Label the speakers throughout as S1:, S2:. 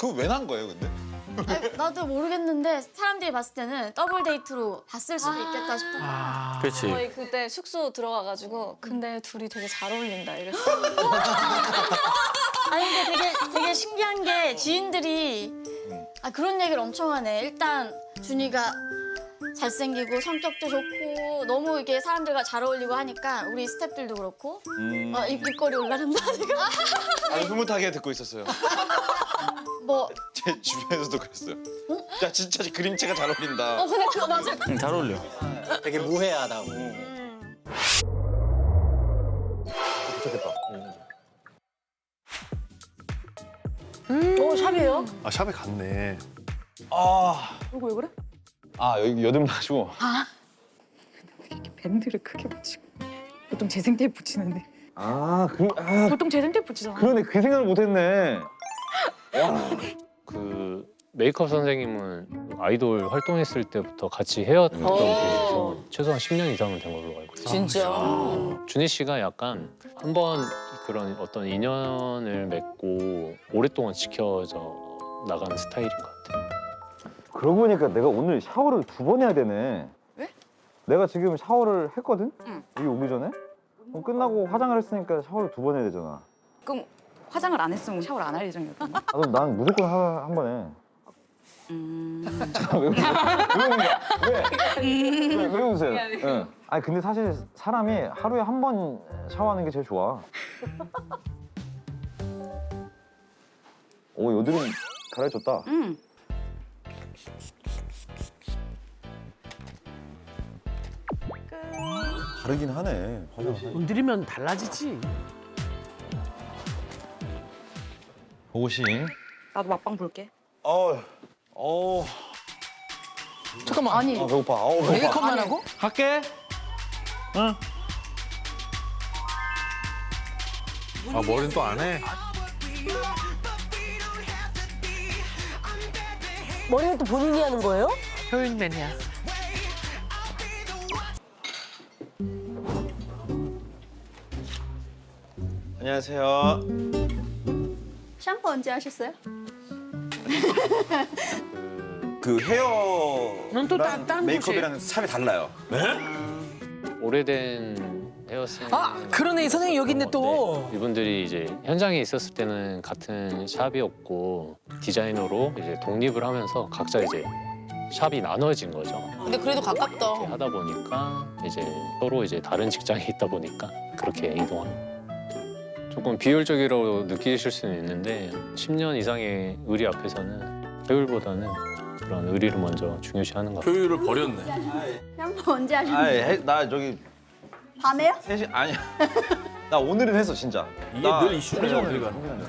S1: 그거 왜 난 거예요, 근데?
S2: 아니, 나도 모르겠는데 사람들이 봤을 때는 더블 데이트로 봤을 수도 있겠다 싶어.
S3: 그렇지.
S4: 저희 그때 숙소 들어가가지고 근데 둘이 되게 잘 어울린다 이랬어.
S2: 아니 근데 되게 신기한 게 지인들이 그런 얘기를 엄청 하네. 일단 준이가 잘생기고 성격도 좋고 너무 이게 사람들과 잘 어울리고 하니까 우리 스태프들도 그렇고 입꼬리 올라간다 지금.
S1: 아주 흐뭇하게 듣고 있었어요.
S2: 뭐
S1: 제 주변에서도 그랬어요. 야, 진짜 그림체가 잘 어울린다.
S4: 근데 그거 맞아.
S3: 잘 어울려.
S5: 되게 무해하다고.
S1: 도착했다.
S2: 샵이에요?
S6: 아 샵에 갔네.
S7: 왜 그래?
S1: 여기 여드름 나시고.
S7: 밴드를 크게 붙이고 보통 재생 테이프 붙이는데
S1: 그러네.
S7: 보통 재생 테이프 붙이잖아.
S1: 그 생각을 못했네.
S3: 그 메이크업 선생님은 아이돌 활동했을 때부터 같이 해왔던 분이셔서 최소한 10년 이상은 된 걸로 알고 있어요.
S8: 진짜.
S3: 준희 씨가 약간 한번 그런 어떤 인연을 맺고 오랫동안 지켜져 나가는 스타일인 것 같아요.
S1: 그러고 보니까 내가 오늘 샤워를 2번 해야 되네.
S7: 왜?
S1: 내가 지금 샤워를 했거든?
S7: 응.
S1: 여기 오기 전에? 그럼 끝나고 화장을 했으니까 샤워를 2번 해야 되잖아.
S7: 그럼 화장을 안 했으면 샤워를 안 할 예정이었나?
S1: 그럼 난 무조건 한 번 해. 잠깐 왜 웃는 거야? 왜 웃으세요? 응. 아니 근데 사실 사람이 하루에 한 번 샤워하는 게 제일 좋아. 오, 여드름 갈아줬다.
S7: 응.
S6: 다르긴 하네.
S8: 건드리면 달라지지.
S1: 보고싱.
S7: 나도 맛방 볼게.
S8: 잠깐만.
S7: 아니
S1: 배고파. 배고파.
S8: 메이크업만 하고?
S1: 갈게. 응.
S6: 아 머리는 또 안 해?
S8: 머리는 또 본인이 하는 거예요? 효율맨이야.
S1: 안녕하세요.
S2: 샴푸 언제 하셨어요?
S9: 그 헤어
S8: 넌 또 딴
S9: 메이크업이랑 샵이 달라요.
S3: 오래된 헤어스타일.
S8: 그러네. 이 선생님 여기 있네 또.
S3: 이분들이 이제 현장에 있었을 때는 같은 샵이었고 디자이너로 이제 독립을 하면서 각자 이제 샵이 나눠진 거죠.
S8: 근데 그래도 가깝다.
S3: 이렇게 하다 보니까 이제 서로 이제 다른 직장에 있다 보니까 그렇게 이동하는. 조금 비효율적이라고 느끼실 수는 있는데 10년 이상의 의리 앞에서는 효율보다는 그런 의리를 먼저 중요시하는 것 같아요.
S6: 효율을 버렸네.
S2: 샴푸 언제 하셨어요?
S1: 나 저기
S2: 밤에요?
S1: 3시 아니야. 나 오늘은 했어 진짜.
S6: 이게 늘 이슈네 어딜 가는.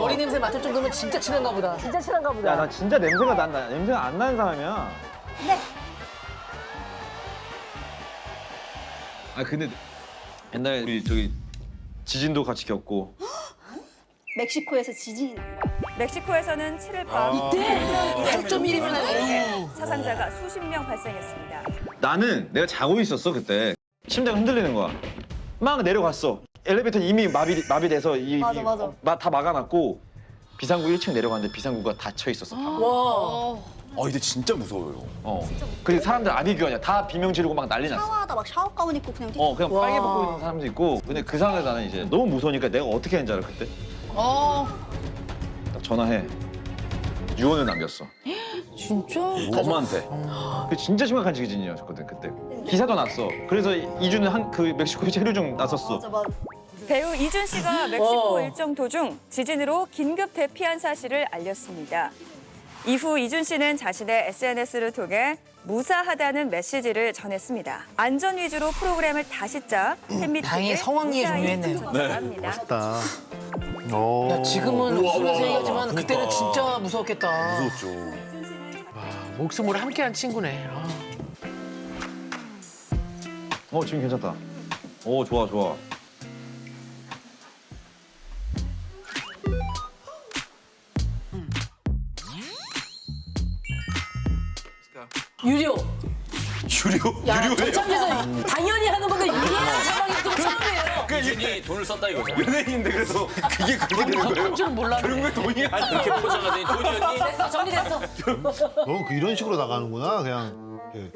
S8: 머리 냄새 맡을 정도면 진짜 친한가 보다. 진짜 친한가 보다.
S1: 야, 나 진짜 냄새가 난다. 냄새가 안 나는 사람이야.
S2: 네.
S1: 근데 옛날에 우리 저기 지진도 같이 겪고.
S2: 멕시코에서 지진이 난 거야.
S10: 멕시코에서는 7일 밤
S8: 이때 8.1이면 하네.
S10: 사상자가 수십 명 발생했습니다.
S1: 나는 내가 자고 있었어 그때. 심장이 흔들리는 거야. 막 내려갔어. 엘리베이터는 이미 마비돼서
S2: 맞아.
S1: 다 막아놨고 비상구 1층 내려갔는데 비상구가 닫혀 있었어.
S8: 와.
S9: 근데 진짜 무서워요.
S1: 그리고 사람들 아비규환이야. 다 비명 지르고 막 난리 났어.
S2: 샤워하다 막 샤워 가운 입고 그냥 뛰어.
S1: 그냥 빨개 벗고 있는 사람도 있고. 근데 그 상황에서 나는 이제 너무 무서우니까 내가 어떻게 했는지 알아 그때? 딱 전화해. 유언을 남겼어.
S8: 진짜?
S9: 엄마한테.
S1: 그 진짜 심각한 지진이었거든 그때. 기사도 났어. 그래서 이주는 그 멕시코에 체류중 나섰어.
S2: 맞아.
S10: 배우 이준 씨가 멕시코 일정 도중 지진으로 긴급 대피한 사실을 알렸습니다. 이후 이준 씨는 자신의 SNS를 통해 무사하다는 메시지를 전했습니다. 안전 위주로 프로그램을 다시 짜 팬미팅에
S8: 다행히 성황리에 종료했네요.
S10: 합니다.
S6: 다
S8: 야, 지금은 웃으면서 얘기하지만 그때는 진짜 무서웠겠다.
S6: 무섭죠.
S8: 목숨을 함께한 친구네.
S1: 지금 괜찮다. 좋아.
S8: 유료.
S9: 유료예요.
S8: 전창에서 당연히 하는 건데 유리한 상황이 또 처음이에요.
S9: 이준이 돈을 썼다 이거죠. 연예인인데 그래서 그게 그렇게 되는 거예요?
S8: 줄은 몰랐네.
S9: 그런 게 돈이 아니야. 이렇게 포장가 된 돈이 언니.
S8: 됐어, 정리됐어.
S6: 너 이런 식으로 나가는구나. 그냥 이렇게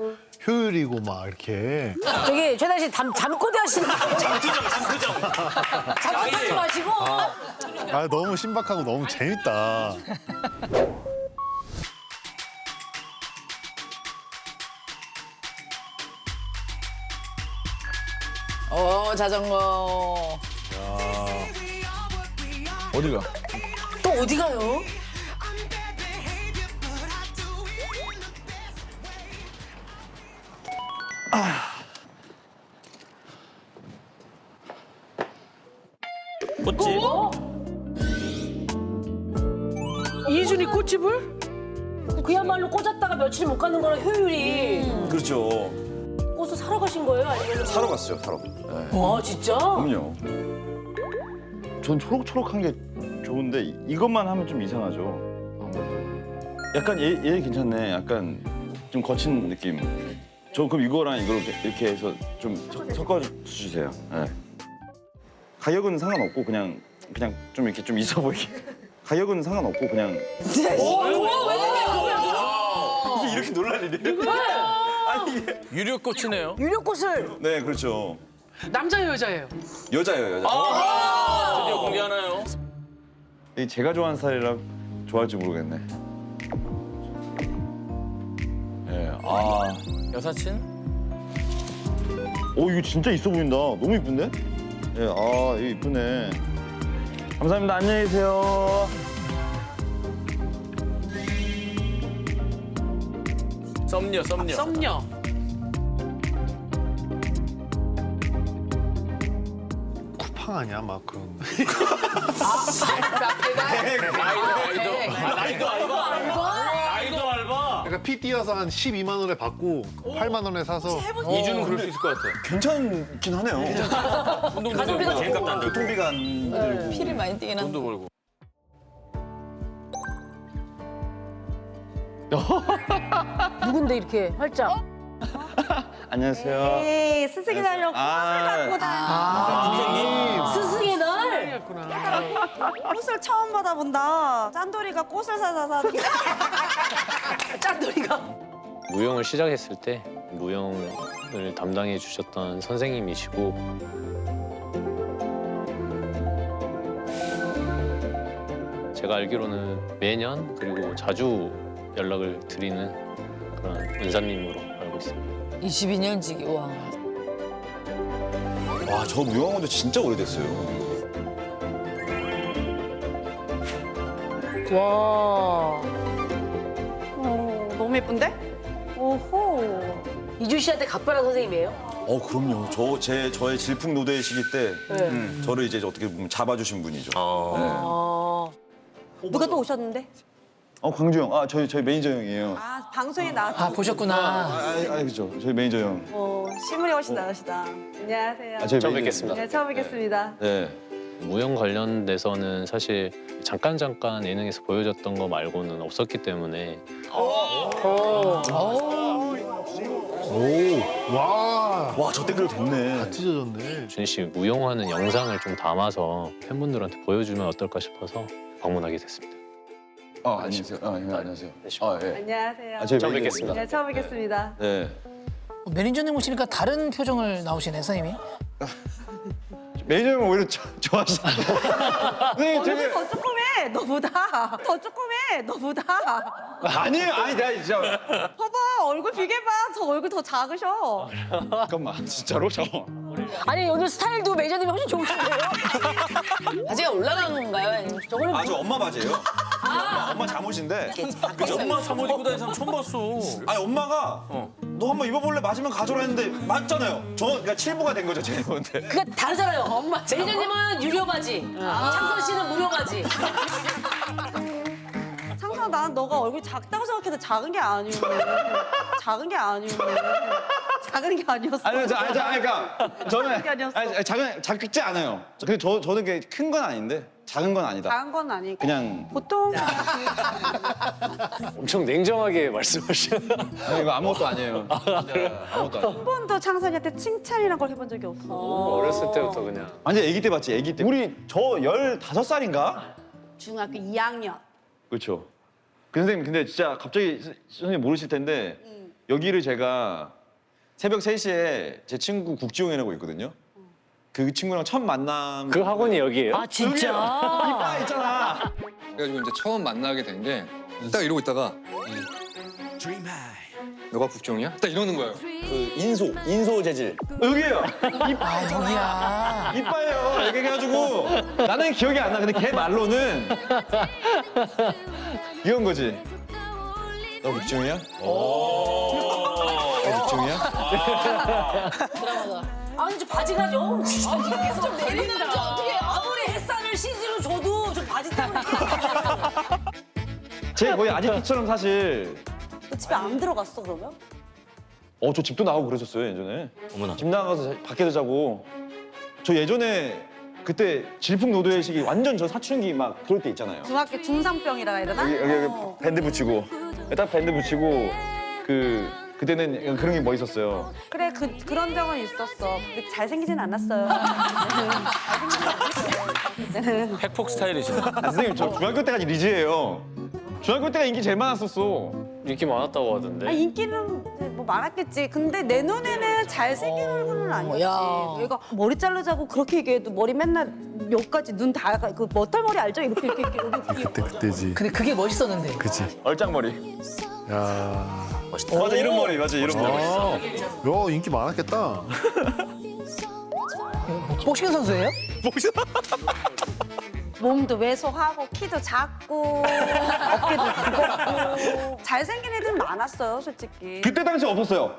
S6: 효율이고 막 이렇게.
S8: 저기 최단 씨 잠꼬대 하시는 거 아니에요?
S9: 잠투정.
S8: 잠꼬대 마시고.
S6: 아 너무 신박하고 너무 재밌다.
S8: 자전거.
S1: 어디가?
S8: 또 어디 가요?
S9: 꽃집.
S8: 이준이 꽃집을? 그야말로 꽂았다가 며칠 못 가는 거랑 효율이.
S9: 그렇죠.
S8: 꽃을 사러 가신 거예요? 아니면
S9: 사러 갔어요, 사러. 네.
S8: 진짜?
S9: 그럼요.
S1: 전 초록초록한 게 좋은데 이것만 하면 좀 이상하죠. 약간 얘 괜찮네. 약간 좀 거친 느낌. 저 그럼 이거랑 이걸 이렇게 해서 좀 섞어 주세요. 네. 가격은 상관없고 그냥 좀 이렇게 좀 있어 보이게. 가격은 상관없고 그냥.
S9: 이게 이렇게 놀랄 일이에요? 아니 이게.
S5: 유료꽃이네요.
S8: 유료꽃을.
S9: 네, 그렇죠.
S8: 남자예요, 여자예요?
S9: 여자예요, 여자.
S5: 드디어 공개하나요?
S1: 이 제가 좋아하는 스타일이라 좋아할지 모르겠네. 예,
S5: 여사친?
S1: 이거 진짜 있어 보인다. 너무 이쁜데? 예, 이거 이쁘네. 감사합니다. 안녕히 계세요.
S5: 썸녀.
S8: 썸녀.
S6: 쿠팡 아니야 막 그런.
S5: 나이도 알바.
S6: 그러니까 피 띄어서 한 12만 원에 받고 8만 원에 사서.
S5: 이준은 그럴 수 있을 것 같아.
S9: 괜찮긴 하네요.
S5: 가성비가 제일 값도
S9: 교통비가 안 들고.
S4: 피를 많이 뛰긴 한데.
S5: 돈도 벌고.
S8: 누군데 이렇게 활짝?
S1: 안녕하세요.
S7: 에이, 스승이 달려고
S1: 아,
S8: 스승의 날?
S7: 꽃을 처음 받아본다. 짠돌이가 꽃을 사다 사는 게.
S8: 짠돌이가.
S3: 무용을 시작했을 때 무용을 담당해 주셨던 선생님이시고 제가 알기로는 매년 그리고 자주 연락을 드리는 그런 은사님으로 알고 있습니다.
S8: 22년지기, 와.
S9: 와, 저 무용한 것도 진짜 오래됐어요.
S8: 와.
S7: 너무 예쁜데? 오호.
S8: 이준 씨한테 각별한 선생님이에요?
S9: 그럼요. 저의 질풍노도의 시기 때 저를 이제 어떻게 보면 잡아주신 분이죠.
S7: 누가 또 오셨는데?
S1: 광주 형. 저희 매니저 형이에요.
S7: 아, 방송에 나왔죠.
S8: 보셨구나.
S1: 그죠. 저희 매니저 형.
S7: 실물이 훨씬 나으시다. 안녕하세요.
S1: 저희
S3: 처음
S1: 매니저
S3: 뵙겠습니다.
S7: 네, 처음 뵙겠습니다.
S1: 네.
S3: 무용 관련돼서는 사실 잠깐 예능에서 보여줬던 거 말고는 없었기 때문에
S6: 와.
S9: 와, 저 때그래도 됐네.
S6: 다 찢어졌네.
S3: 준희 씨 무용하는 영상을 좀 담아서 팬분들한테 보여주면 어떨까 싶어서 방문하게 됐습니다.
S1: 안녕하세요. 안녕하세요. 예.
S7: 안녕하세요.
S1: 저희
S3: 처음
S1: 매니저
S3: 뵙겠습니다.
S7: 네, 처음 뵙겠습니다.
S1: 네.
S8: 매니저님 오시니까 다른 표정을 나오시네, 선생님이.
S1: 매니저 형은 오히려 좋아하시네. 선생님 되게
S7: 더 조금해, 너보다. 더 조금해, 너보다.
S1: 아니에요. 내가 진짜
S7: 봐봐, 얼굴 비교해봐. 저 얼굴 더 작으셔.
S1: 잠깐만 진짜로 잠깐만.
S8: 아니, 오늘 스타일도 매니저님이 훨씬 좋으신데요? 바지가 올라간 건가요? 아니면 저거는
S9: 저 엄마 바지예요. 엄마 잠옷인데. 그죠?
S5: 엄마 잠옷 입고 다니는 사람 처음 봤어.
S9: 아니, 엄마가 너 한번 입어볼래? 맞으면 가져라 했는데 맞잖아요. 그러니까 7부가 된 거죠, 제 입었는데.
S8: 그게 다르잖아요. 엄마. 매니저님은 유료 바지, 창선 씨는 무료 바지.
S7: 상상 난 너가 얼굴이 작다고 생각했는데 작은 게 아니오. 작은 게 아니오. 작은 게 아니었어.
S1: 그러니까 저는
S7: 작은 게 아니었어.
S1: 작지 않아요. 근데 저는 큰 건 아닌데
S9: 작은 건 아니다.
S7: 작은 건 아니고
S9: 그냥
S7: 보통
S3: 엄청 냉정하게 말씀하시는.
S9: 이거 아무것도 아니에요. 아무것도 아니에요.
S7: 한 번도 창선이한테 칭찬이란 걸 해본 적이 없어.
S3: 어렸을 때부터 그냥.
S9: 완전 아기 때 봤지, 아기 때. 우리 저 15살인가?
S7: 중학교 2학년.
S9: 그렇죠. 그 선생님 근데 진짜 갑자기 선생님 모르실 텐데 여기를 제가 새벽 3시에 제 친구 국지용이라고 있거든요. 그 친구랑 첫 만남.
S3: 그 학원이 여기예요?
S8: 아 진짜?
S9: 이빠 있잖아.
S11: 그래가지고 이제 처음 만나게 된 게 딱 이러고 있다가 너가 국정이야? 딱 이러는 거예요.
S9: 그 인소 재질. 여기에요. 이빠 있잖아. 이빠예요. 이렇게 해가지고 나는 기억이 안 나. 근데 걔 말로는 이런 거지. 너 국정이야? 너 국정이야?
S8: 아니 저 바지가 좀 내리는지 어떻게 아무리 햇살을 CG로 줘도 좀 바지 때문에
S9: 쟤 거의 아지트처럼 사실.
S7: 너 집에 안 들어갔어 그러면?
S9: 저 집도 나가고 그랬었어요 예전에.
S5: 어머나.
S9: 집 나가서 밖에서 자고. 저 예전에 그때 질풍노도의 완전 저 사춘기 막 그럴 때 있잖아요.
S7: 중학교 중상병이라 해야 되나?
S9: 여기 밴드 붙이고 딱 밴드 붙이고 그때는 그런 게 멋있었어요.
S7: 그래 그런 적은 있었어. 근데 잘생기진 않았어요.
S5: 팩폭 스타일이시네.
S9: 선생님 저 중학교 때까지 리즈예요. 중학교 때가 인기 제일 많았었어.
S3: 인기 많았다고 하던데.
S7: 아, 인기는 뭐 많았겠지. 근데 내 눈에는 잘생긴 얼굴은 아니었지.
S8: 야.
S7: 얘가 머리 자르자고 그렇게 얘기해도 머리 맨날 여기까지 눈 다 그 머털머리 알죠? 이렇게 여기
S6: 그때지.
S8: 근데 그게 멋있었는데.
S6: 그치.
S9: 얼짱머리.
S6: 야.
S9: 맞아 이런 머리 맞아 이런 머리.
S6: 야, 인기 많았겠다.
S8: 복싱 선수예요?
S7: 몸도 왜소하고 키도 작고 어깨도 두껍고 잘생긴 애들 많았어요, 솔직히.
S9: 그때 당시 없었어요.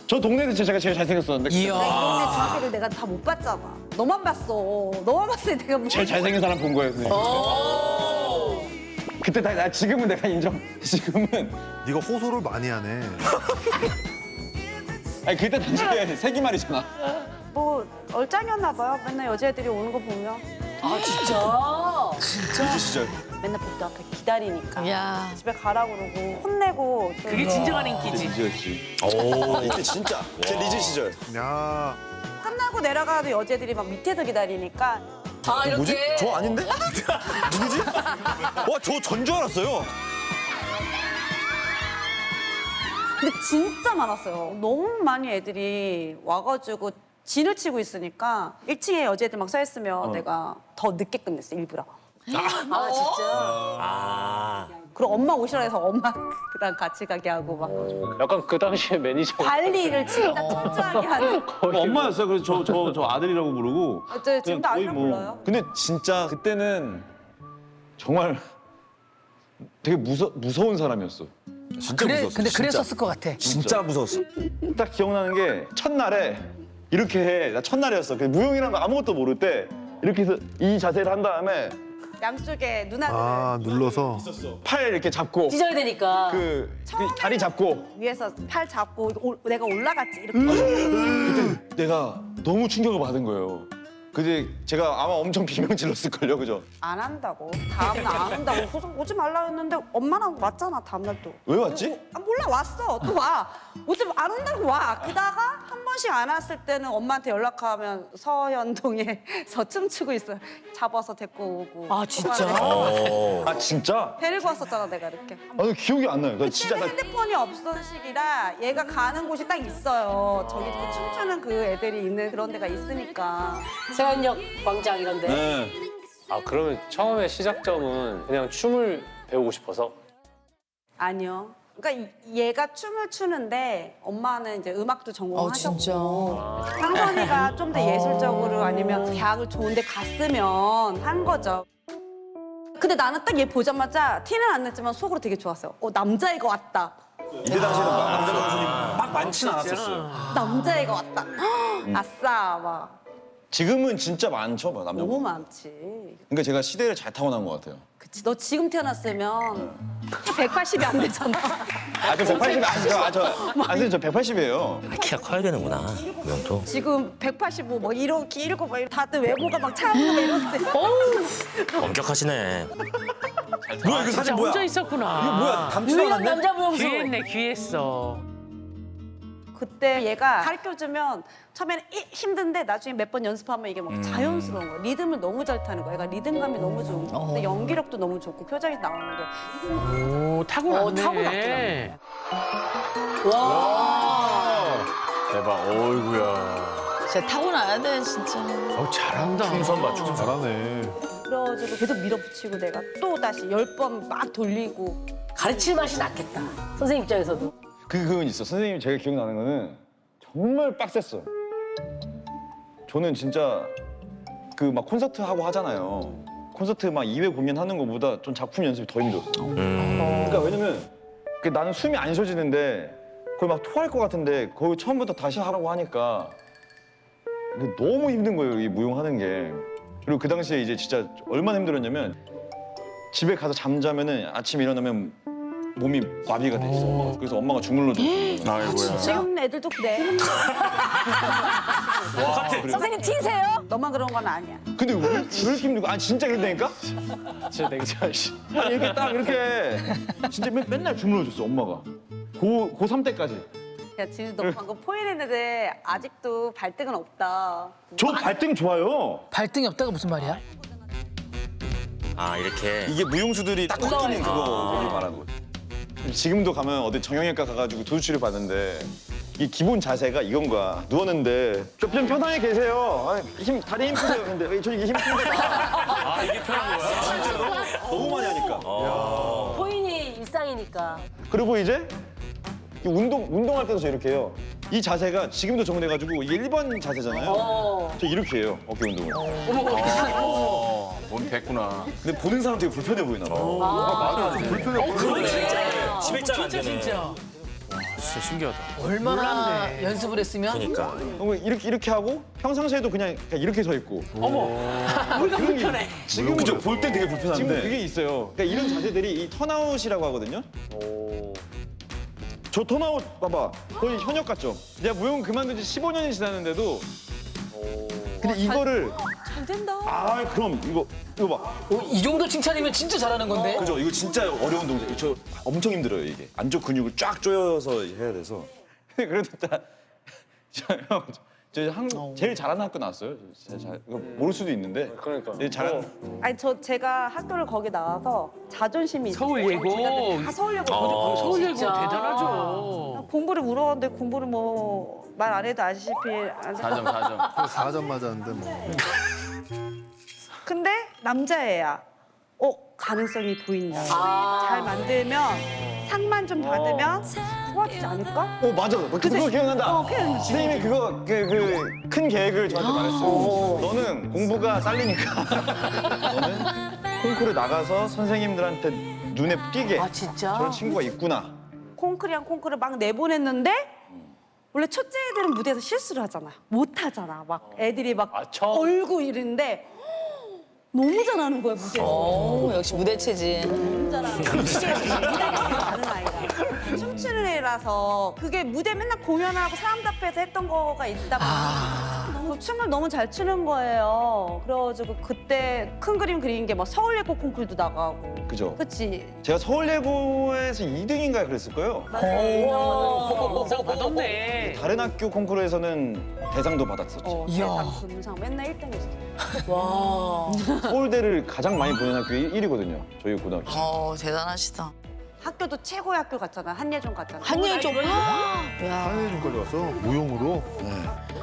S9: 저 동네에서 제가 제일 잘생겼었는데.
S7: 이 동네 중학교를 내가 다 못 봤잖아. 너만 봤어. 너만 봤을 때 내가 뭐.
S9: 제일 잘생긴 사람 본 거예요. 선생님. 그때 나 지금은 내가 인정. 지금은
S6: 네가 호소를 많이 하네.
S9: 아니 그때 당시에 세기말이잖아.
S7: 뭐 얼짱이었나 봐요. 맨날 여자애들이 오는 거 보면
S8: 아 진짜?
S9: 리즈 시절.
S7: 맨날 복도 앞에 기다리니까
S2: 야.
S7: 집에 가라 그러고 혼내고.
S8: 그게 진정한 인기지.
S9: 리즈였지.
S1: 이때 진짜 제 리즈 시절.
S6: 야.
S7: 끝나고 내려가도 여자애들이 막 밑에서 기다리니까.
S8: 아 이렇게.
S1: 뭐지? 저 아닌데? 누구지? 와, 저 전 줄 알았어요.
S7: 근데 진짜 많았어요. 너무 많이 애들이 와가지고 진을 치고 있으니까 1층에 여자애들 막 서 있으면 내가 더 늦게 끝냈어, 일부러.
S8: 아 진짜?
S7: 그리고 엄마 오시라 해서 엄마랑 같이 가게 하고 막
S3: 약간 그 당시에 매니저.
S7: 관리를 진짜 철저하게 하는.
S9: 엄마였어요. 그래서 저 아들이라고 부르고.
S7: 어째 지금도
S9: 거의
S7: 아들이라고 불러요?
S9: 근데 진짜 그때는 정말 되게 무서운 사람이었어.
S1: 진짜
S8: 그래
S1: 무서웠어.
S8: 근데
S1: 진짜.
S8: 그랬었을 것 같아.
S1: 진짜 무서웠어.
S9: 딱 기억나는 게 첫날에 이렇게 해. 나 첫날이었어. 그 무용이란 거 아무것도 모를 때 이렇게 해서 이 자세를 한 다음에
S7: 양쪽에 누나들
S6: 아, 눌러서.
S9: 팔 이렇게 잡고
S8: 찢어야 되니까.
S9: 그 다리 잡고
S7: 위에서 팔 잡고 내가 올라갔지 이렇게.
S9: 그때 내가 너무 충격을 받은 거예요. 그때 제가 아마 엄청 비명 질렀을걸요, 그죠?
S7: 안 한다고. 다음날 안 한다고. 그래서 오지 말라 했는데 엄마랑 왔잖아, 다음날 또.
S9: 왜 왔지?
S7: 아, 몰라, 왔어. 또 와. 오지 안 온다고 와. 그다가 한 번씩 안 왔을 때는 엄마한테 연락하면 서현동에서 춤추고 있어요. 잡아서 데리고 오고.
S8: 아 진짜?
S9: 아 진짜?
S7: 데리고 왔었잖아, 내가 이렇게.
S9: 나 기억이 안 나요. 나 진짜
S7: 그때는 핸드폰이 없던 시기라 얘가 가는 곳이 딱 있어요. 저기 그 춤추는 그 애들이 있는 그런 데가 있으니까.
S8: 세원역 광장 이런데.
S9: 네.
S3: 아 그러면 처음에 시작점은 그냥 춤을 배우고 싶어서?
S7: 아니요. 그러니까 얘가 춤을 추는데 엄마는 이제 음악도 전공하셨고 상선이가 좀 더 예술적으로 아니면 대학을 좋은 데 갔으면 한 거죠. 근데 나는 딱 얘 보자마자 티는 안 냈지만 속으로 되게 좋았어요. 남자애가 왔다.
S9: 이때 당시에는 남자 가수님 막 많진 않았었어요.
S7: 남자애가 왔다. 아싸 막
S9: 지금은 진짜 많죠, 뭐, 남자.
S7: 너무 많지.
S9: 그러니까 제가 시대를 잘 타고난 것 같아요.
S7: 그치. 너 지금 태어났으면 180이 안 되잖아.
S9: 저 180이 아니죠. 선생님 저 180이에요.
S5: 키가 커야 되는구나. 우영도.
S7: 지금 185 뭐 이렇게 길고 막 다들 외모가 막 차고 막 이런데.
S5: 엄격하시네.
S12: 뭐야 이거 사진 뭐야?
S13: 혼자 있었구나.
S12: 이거 뭐야? 담치
S8: 유일한
S12: 나갔네?
S8: 남자 무용수.
S13: 귀했네, 귀했어.
S7: 그때 얘가 가르쳐주면 처음에는 힘든데 나중에 몇 번 연습하면 이게 막 자연스러운 거야. 리듬을 너무 잘 타는 거야. 얘가 리듬감이 너무 좋은 거야. 근데 연기력도 너무 좋고 표정이 나오는 게
S13: 오, 타고났네.
S8: 타고났더라고.
S5: 대박. 어이구야.
S2: 진짜 타고나야 돼 진짜.
S13: 잘한다.
S5: 충선 봐, 충선.
S6: 잘하네.
S7: 그래가지고 계속 밀어붙이고 내가 또 다시 10번 막 돌리고
S8: 가르칠 맛이 낫겠다. 선생님 입장에서도.
S9: 그건 있어. 선생님 제가 기억나는 거는 정말 빡셌어요. 저는 진짜 그 막 콘서트 하고 하잖아요. 콘서트 막 2회 공연하는 것보다 좀 작품 연습이 더 힘들었어. 그러니까 왜냐면 나는 숨이 안 쉬어지는데 거의 막 토할 것 같은데 거의 처음부터 다시 하라고 하니까 너무 힘든 거예요, 이 무용하는 게. 그리고 그 당시에 이제 진짜 얼마나 힘들었냐면 집에 가서 잠자면은 아침에 일어나면 몸이 마비가 돼 있어. 그래서 엄마가 주물러 줘.
S5: 아이고야.
S7: 지금 애들도 그래.
S8: 선생님 티세요?
S7: 너만 그런 건 아니야.
S9: 근데 왜 이렇게 힘들고? 아니 진짜 그랬다니까?
S3: 진짜 냉철 씨.
S9: 아니 이렇게 딱 이렇게 진짜 맨날 주물러 줬어 엄마가. 고3 때까지.
S7: 야, 진짜 너 방금 포인했는데 아직도 발등은 없다.
S9: 저 발등 좋아요.
S8: 발등이 없다가 무슨 말이야?
S5: 아, 이렇게.
S9: 이게 무용수들이 딱 꺾이는 그거 거기 말하는 거. 지금도 가면 어디 정형외과 가가지고 도수치료 받는데 이 기본 자세가 이건 거야. 누웠는데 좀 편하게 계세요. 아, 다리 힘 푸세요. 근데 저 이게 힘 푼다.
S5: 아, 이게 편한 거야?
S9: 진짜로? 너무 많이 하니까.
S8: 포인이 일상이니까.
S9: 그리고 이제 이 운동할 때도 저 이렇게 해요. 이 자세가 지금도 정돼가지고 이게 1번 자세잖아요. 저 이렇게 해요. 어깨 운동을.
S5: 몸 뺐구나.
S9: 근데 보는 사람 되게 불편해 보이나 봐.
S6: 맞아. 불편해 보여.
S5: 11장 안 되네.
S13: 진짜 신기하다.
S8: 얼마나 연습을 했으면?
S5: 그러니까.
S9: 이렇게 하고 평상시에도 그냥 이렇게 서 있고.
S13: 우리가 불편해.
S9: 지금 그죠? 볼 때 되게 불편한데. 지금 그게 있어요. 그러니까 이런 자세들이 이 턴아웃이라고 하거든요. 저 턴아웃 봐봐. 거의 현역 같죠? 내가 무용 그만둔 지 15년이 지났는데도 근데 이거를
S7: 잘 된다.
S9: 아 그럼 이거 봐.
S8: 이 정도 칭찬이면 진짜 잘하는 건데?
S9: 그죠? 이거 진짜 어려운 동작. 저 엄청 힘들어요 이게. 안쪽 근육을 쫙 조여서 해야 돼서. 그래도 저 한국 제일 잘하는 학교 나왔어요. 진짜 이거 모를 수도 있는데.
S3: 그러니까.
S9: 잘하는.
S7: 아니 제가 학교를 거기 나와서 자존심이 있어요.
S13: 서울예고.
S7: 다 서울예고.
S13: 서울예고
S8: 진짜.
S13: 대단하죠.
S7: 공부를 물어봤는데 공부를 뭐 말 안 해도 아시피
S5: 4점, 4점.
S6: 4점 맞았는데 뭐.
S7: 근데 남자애야. 가능성이 보인다. 잘 만들면 상만 좀 받으면 소화되지 않을까?
S9: 맞아. 그거 기억난다. 선생님이 그거 큰 계획을 저한테 말했어요. 너는 공부가 딸리니까 너는 콩쿠르 나가서 선생님들한테 눈에 띄게
S8: 아 진짜?
S9: 저런 친구가 있구나.
S7: 콩쿠르랑 콩쿠르 막 내보냈는데 원래 첫째 애들은 무대에서 실수를 하잖아. 못 하잖아. 막 애들이 막 얼고 이러는데 너무 잘하는 거야 무대에서.
S2: 역시 무대 체질.
S7: 너무 잘하는 거야. 다른 아이가. 춤추는 애라서 그게 무대 맨날 공연하고 사람들 앞에서 했던 거가 있다 보니까 너무 춤을 너무 잘 추는 거예요. 그래가지고 그때 큰 그림 그린 게 막 서울예고 콩쿠르도 나가고.
S9: 그죠?
S7: 그치?
S9: 제가 서울예고에서 2등인가 그랬을 거예요.
S13: 상 받았네.
S9: 다른 학교 콩쿠르에서는 대상도 받았었지.
S7: 대상 금상 맨날 1등했어.
S8: 와.
S9: 서울대를 가장 많이 보낸 학교 1위거든요. 저희 고등학교.
S2: 대단하시다.
S7: 학교도 최고의 학교 갔잖아. 한예종 갔잖아.
S2: 한예종.
S6: 한예종까지 갔어? 무용으로?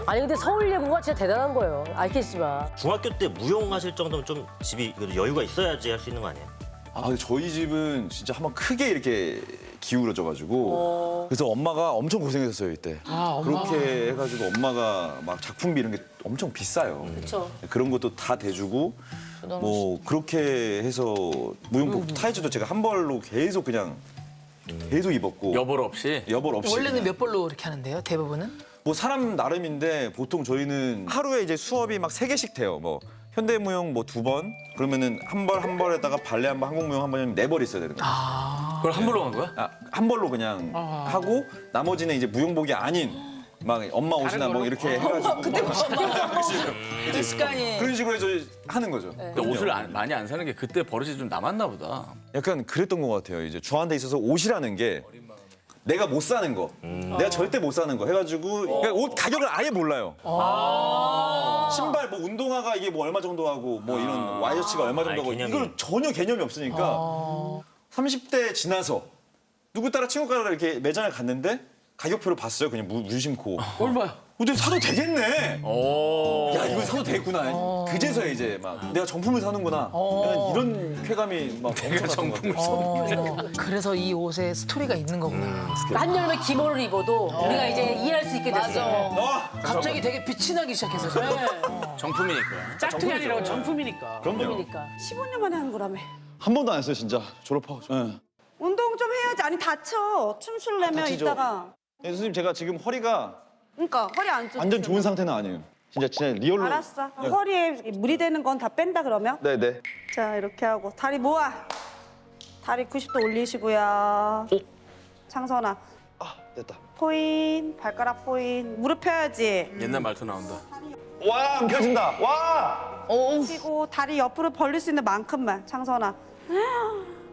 S8: 아니 근데 서울예고가 진짜 대단한 거예요. 알겠지만.
S5: 중학교 때 무용하실 정도면 좀 집이 그래도 여유가 있어야지 할 수 있는 거 아니에요?
S9: 근데 저희 집은 진짜 한번 크게 이렇게 기울어져가지고 그래서 엄마가 엄청 고생했었어요 이때. 그렇게 해가지고 엄마가 막 작품비 이런 게 엄청 비싸요.
S8: 그렇죠.
S9: 그런 것도 다 대주고 뭐 그렇게 해서 무용복 타이즈도 제가 한 벌로 계속 그냥 계속 입었고
S5: 여벌 없이?
S9: 여벌 없이
S8: 원래는
S9: 그냥.
S8: 몇 벌로 이렇게 하는데요? 대부분은?
S9: 뭐 사람 나름인데 보통 저희는 하루에 이제 수업이 막 3개씩 돼요. 뭐 현대무용 뭐 2번 그러면은 한 벌에다가 발레 한 번, 한국무용 한 번이면 4벌 있어야 되는 거예요.
S5: 그걸 한 벌로 한 거야?
S9: 한 벌로 그냥 하고 나머지는 이제 무용복이 아닌 막 엄마 옷이나 뭐 이렇게 해가지고
S8: 그 습관이.
S9: 그런 식으로 해서 하는 거죠.
S12: 근데 옷을 많이 안 사는 게 그때 버릇이 좀 남았나 보다.
S9: 약간 그랬던 것 같아요. 이제 저한테 있어서 옷이라는 게 내가 못 사는 거, 내가 절대 못 사는 거 해가지고 그러니까 옷 가격을 아예 몰라요. 신발 뭐 운동화가 이게 뭐 얼마 정도 하고 뭐 이런 와이셔츠가 얼마 정도 하고
S5: 개념이.
S9: 이걸 전혀 개념이 없으니까 30대 지나서 누구 따라 친구 따라 이렇게 매장을 갔는데 가격표를 봤어요. 그냥 무심코.
S13: 얼마야?
S9: 근데 사도 되겠네. 야 이건 사도 되겠구나. 그제서야 이제 막 내가 정품을 사는구나. 약간 이런 쾌감이 막 내가 정품을
S8: 그래서 이 옷에 스토리가 있는 거구나. 한여름에 기모를 입어도 우리가 이제 이해할 수 있게 됐어. 갑자기 되게 빛이 나기 시작해서.
S12: 정품이니까.
S13: 짝퉁이 아니라 정품이니까.
S9: 그럼요.
S7: 15년 만에 하는 거라며.
S9: 한 번도 안 했어요 진짜 졸업하고. 네.
S7: 운동 좀 해야지. 아니 다쳐. 춤추려면
S9: 다치죠.
S7: 이따가.
S9: 네, 선생님 제가 지금 허리가
S7: 그러니까 허리 안 좋지.
S9: 완전 좋은 상태는 아니에요. 진짜 리얼로.
S7: 알았어. 허리에 무리 되는 건 다 뺀다 그러면.
S9: 네네.
S7: 자 이렇게 하고 다리 모아. 다리 90도 올리시고요. 창선아.
S9: 아 됐다.
S7: 포인, 발가락 포인. 무릎 펴야지.
S12: 옛날 말투 나온다.
S9: 와 안 펴진다. 와.
S7: 펴고 다리 옆으로 벌릴 수 있는 만큼만. 창선아.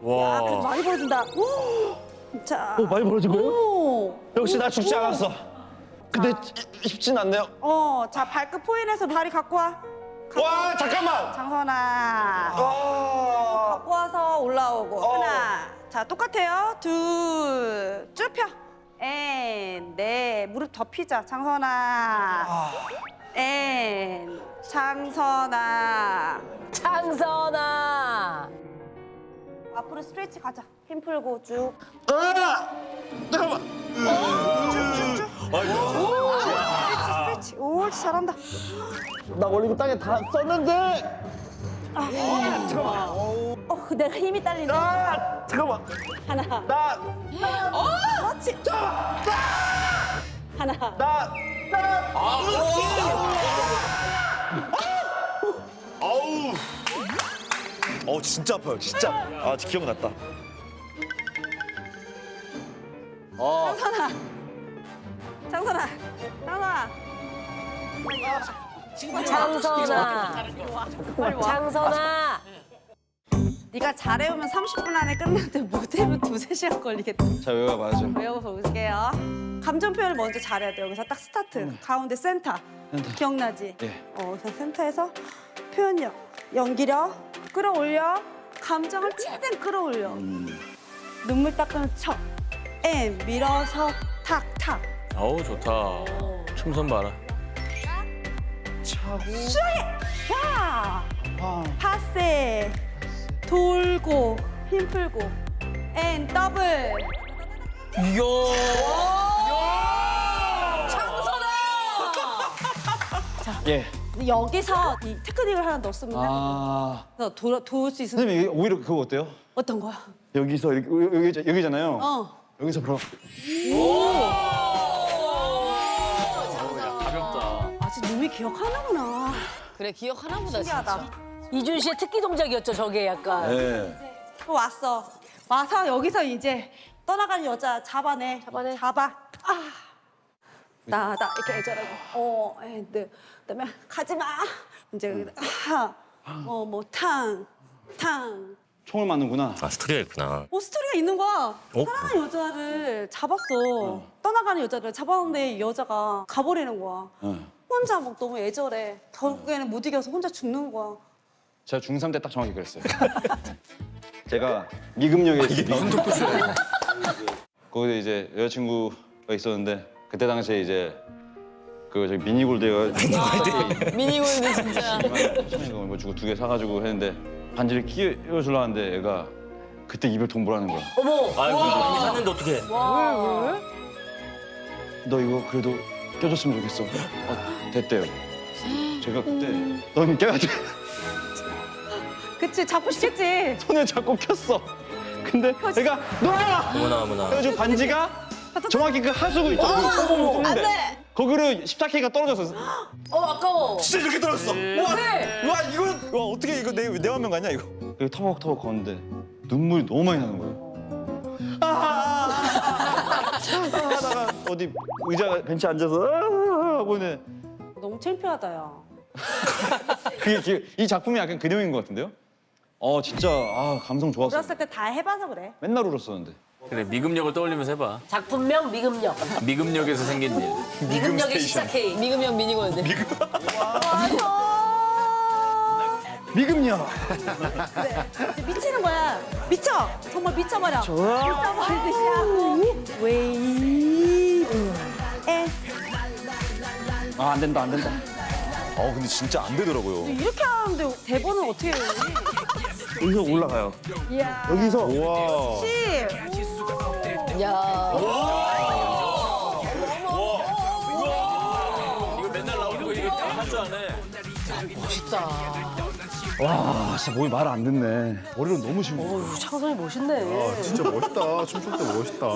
S12: 와.
S7: 야, 그래도 많이 벌어진다. 자.
S9: 많이 벌어진
S7: 오.
S9: 역시 나 죽지 않았어. 근데 쉽진 않네요.
S7: 자 발끝 포인해서 다리 갖고 와.
S9: 와 잠깐만.
S7: 창선아. 갖고 와서 올라오고. 하나. 자 똑같아요. 둘. 쭉 펴. 넷. 무릎 더 피자. 창선아. 창선아.
S8: 창선아.
S7: 앞으로 스트레치 가자. 힘 풀고 쭉.
S9: 잠깐만.
S7: 스트레치. 오, 잘한다.
S9: 나 원래 이거 땅에 다 썼는데.
S7: 내가 힘이 딸린다.
S9: 잠깐만.
S7: 하나. 그렇지. 하나.
S9: 진짜 아파요. 진짜. 아 기억났다.
S7: 장선아.
S8: 장선아.
S7: 네가 잘해오면 30분 안에 끝나는데 못해면 2-3시간 걸리겠다.
S9: 자 여기가 맞아.
S7: 외워서 올게요. 감정 표현을 먼저 잘해야 돼. 여기서 딱 스타트. 가운데 센터. 기억나지?
S9: 예.
S7: 그래서 센터에서 표현력, 연기력, 끌어올려. 감정을 최대한 끌어올려. 눈물 닦는 척. 밀어서 탁탁.
S12: 어우 좋다. 춤선 봐라.
S7: 야! 파세. 돌고 힘 풀고. 더블.
S9: 예.
S7: 여기서 이 테크닉을 하나 넣습니다. 그래서 도울 수 있으면
S9: 선생님 오히려 그거 어때요?
S7: 어떤 거야?
S9: 여기서 이렇게 여기잖아요. 여기서 바로.
S12: 가볍다.
S7: 아직 눈이 기억하는구나.
S8: 그래 기억하나 보다
S7: 신기하다.
S8: 이준 씨의 특기 동작이었죠 저게 약간.
S9: 네.
S7: 또 왔어. 와서 여기서 이제 떠나가는 여자 잡아내. 잡아. 나 이렇게 애절하고. 그다음에 가지 마. 이제 뭐 탕.
S9: 총을 맞는구나.
S5: 아 스토리가 있구나.
S7: 스토리가 있는 거야. 사랑하는 여자를 잡았어. 떠나가는 여자를 잡았는데 이 여자가 가버리는 거야. 혼자 막 너무 애절해. 결국에는 못 이겨서 혼자 죽는 거야.
S9: 제가 중3 때 딱 정확히 그랬어요. 제가 미금역에 거기에 이제 여자친구가 있었는데 그때 당시에 이제 그 저기 미니골드가
S8: 미니골드 진짜.
S9: 1,000원 뭐 주고 2개 사가지고 했는데 반지를 끼워주려고 하는데 애가 그때 이별 동부라는 거야.
S5: 아이고 이미 샀는데 어떡해.
S9: 너 이거 그래도 껴줬으면 좋겠어. 됐대요. 제가 그때 넌 껴야 돼.
S7: 그치, 잡고 싶겠지.
S9: 손을 잡고 켰어. 근데 애가 놔!
S5: 어머나.
S9: 그래가지고 반지가 정확히 그 하수구 있죠.
S7: 안 돼.
S9: 거기로 14K가 떨어졌어.
S8: 아까워.
S9: 진짜 이렇게 떨어졌어. 와 이거 어떻게 이거 내 화면 가냐 이거. 여기 터벅터벅 걷는데 눈물이 너무 많이 나는 거예요. 하다가 어디 의자 벤치 앉아서 하고는
S7: 너무 창피하다 야.
S9: 이 작품이 약간 그 내용인 것 같은데요? 진짜 감성 좋았어.
S7: 울었을 때 다 해봐서 그래.
S9: 맨날 울었었는데.
S12: 그래 미금역을 떠올리면서 해봐.
S8: 작품명 미금역.
S12: 미금역에서 생긴 일.
S8: 미금역의 14K. 미금역 미니건데.
S9: 미금요.
S7: 그래. 미치는 거야. 미쳐. 정말 미쳐버려. 미쳐버리듯이 하고.
S9: 안 된다. 근데 진짜 안 되더라고요.
S7: 이렇게 하는데 대본은 어떻게 해요?
S9: 여기서 올라가요.
S7: 이야.
S9: 여기서. 와.
S8: 야.
S12: 이거 맨날 나오는 거 이거 다 할 줄 아네.
S8: 멋있다.
S9: 와, 진짜 몸이 말 안 듣네. 머리는 너무 심해.
S8: 창선이 멋있네.
S6: 진짜 멋있다. 춤출 때 멋있다.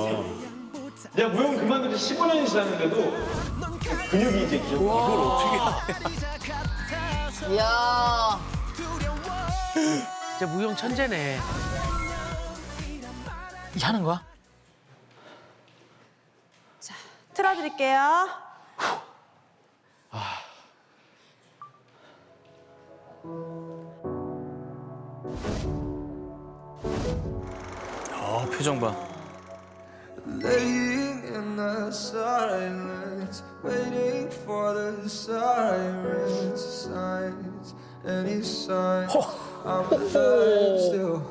S9: 내가 무용 그만둔 지 15년이 지났는데도 근육이 이제 기억.
S8: 이걸 어떻게 이야.
S13: 진짜 무용 천재네. 이 하는 거야?
S7: 틀어드릴게요.
S12: 표정 봐.
S14: Laying in the silence, waiting for the sirens, signs, any sign I'm alive still.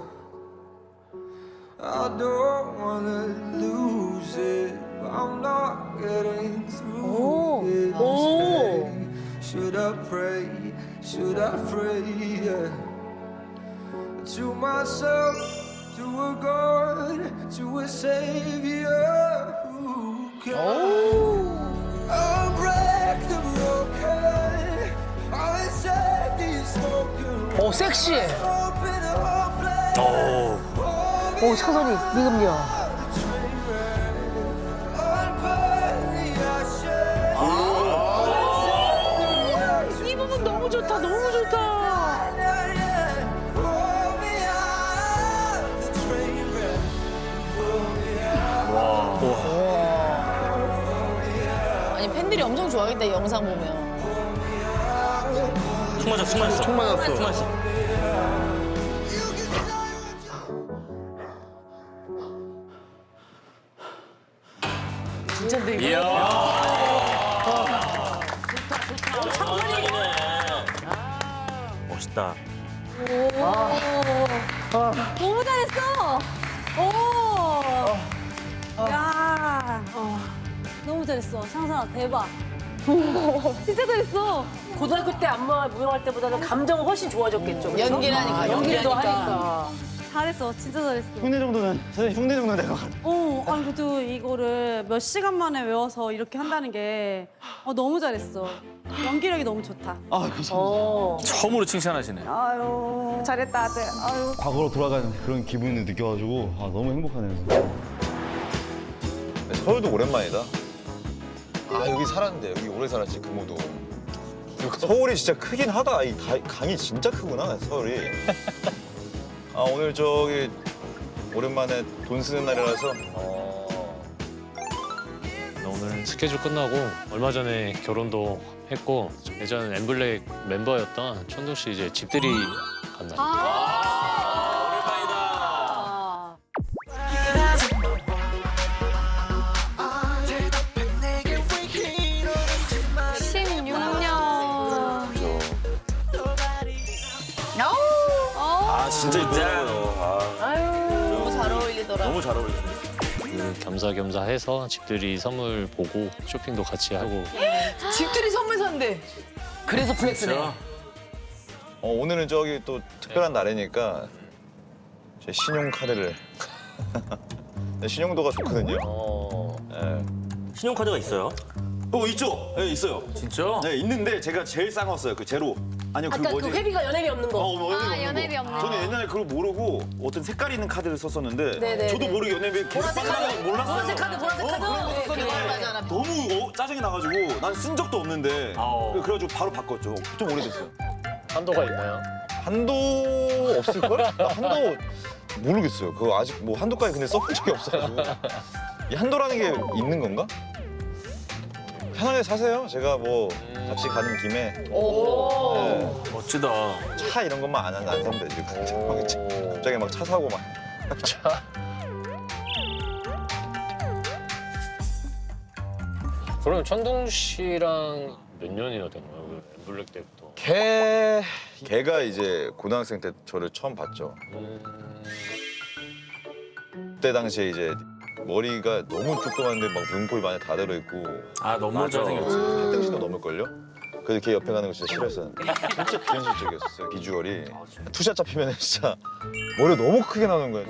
S14: I don't wanna lose it, but I'm not getting through it. Should I pray? Should I pray? Yeah. To myself, to a God, to a Savior who can break the broken. I'll set these spoken.
S8: 섹시해.
S14: Open the whole place.
S8: 오, 창선이 미금역. 이 부분 너무 좋다. 너무 좋다.
S2: 아니 팬들이 엄청 좋아하겠다 이 영상 보면.
S5: 총 맞았어.
S6: 총 맞았어.
S8: 진짜인데 이거.
S5: 멋있다.
S7: 너무 잘했어. 오. 야. 너무 잘했어. 상상아 대박. 진짜 잘했어.
S8: 고등학교 때 안무 무용할 때보다는 감정은 훨씬 좋아졌겠죠. 그래서?
S2: 연기를 하니까.
S8: 연기를 더 하니까.
S7: 잘했어. 진짜 잘했어.
S9: 흉내 정도는 내가.
S7: 아니 그래도 이거를 몇 시간 만에 외워서 이렇게 한다는 게 너무 잘했어. 연기력이 너무 좋다.
S9: 감사합니다.
S12: 처음으로 칭찬하시네.
S7: 아유 잘했다 아들. 아유.
S9: 과거로 돌아가는 그런 기분을 느껴가지고 너무 행복하네요. 서울도 오랜만이다. 여기 살았는데 여기 오래 살았지 금호도. 서울이 진짜 크긴 하다. 이 강이 진짜 크구나 서울이. 오늘 저기 오랜만에 돈 쓰는 날이라서.
S3: 오늘 스케줄 끝나고 얼마 전에 결혼도 했고 예전 엠블랙 멤버였던 천둥 씨 이제 집들이 간 날.
S12: 오랜만이다.
S2: 16년.
S9: 진짜 이쁘더라고요.
S2: 너무 잘 어울리더라.
S9: 너무 잘 어울리네.
S3: 그 겸사겸사 해서 집들이 선물 보고 쇼핑도 같이 하고.
S8: 집들이 선물 산대. 그래서 플렉스네.
S9: 오늘은 저기 또 특별한 날이니까 제 신용카드를. 신용도가 좋거든요. 네.
S5: 신용카드가 있어요?
S9: 있죠. 네, 있어요.
S12: 진짜?
S9: 네, 있는데 제가 제일 싼 거 써요. 그 제로. 아니요,
S8: 아까 그 회비가 연회비 없는 거.
S2: 연회비 없는 거.
S9: 저는 옛날에 그걸 모르고 어떤 색깔 있는 카드를 썼었는데
S8: 네네네.
S9: 저도 모르게 연예비
S8: 보라색 카드.
S9: 몰랐어요.
S8: 보라색 카드, 보라색 카드.
S9: 썼는데 너무 짜증이 나가지고 난 쓴 적도 없는데 그래가지고 바로 바꿨죠. 좀 오래됐어요.
S3: 한도가 있나요?
S9: 한도 없을걸? 나 한도 모르겠어요. 그거 아직 뭐 한도까지 근데 써본 적이 없어가지고 이 한도라는 게 있는 건가? 편하게 사세요. 제가 뭐 같이 가는 김에
S8: 오.
S9: 네.
S12: 멋지다.
S9: 차 이런 것만 안 사면 되지. 갑자기 막 차 사고 막.
S3: 그럼 천둥 씨랑 몇 년이나 된 거예요? 그 엠블랙 때부터.
S9: 걔가 이제 고등학생 때 저를 처음 봤죠. 그때 당시에 이제 머리가 너무 조그만데 막 눈코입 많이 다 들어있고
S12: 아 너무 잘생겼지.
S9: 해등신도 넘을걸요? 그래서 걔 옆에 가는 거 진짜 싫어했었는데 진짜 비현실적이었어요, 비주얼이. 투샷 잡히면 진짜 머리가 너무 크게 나오는 거예요.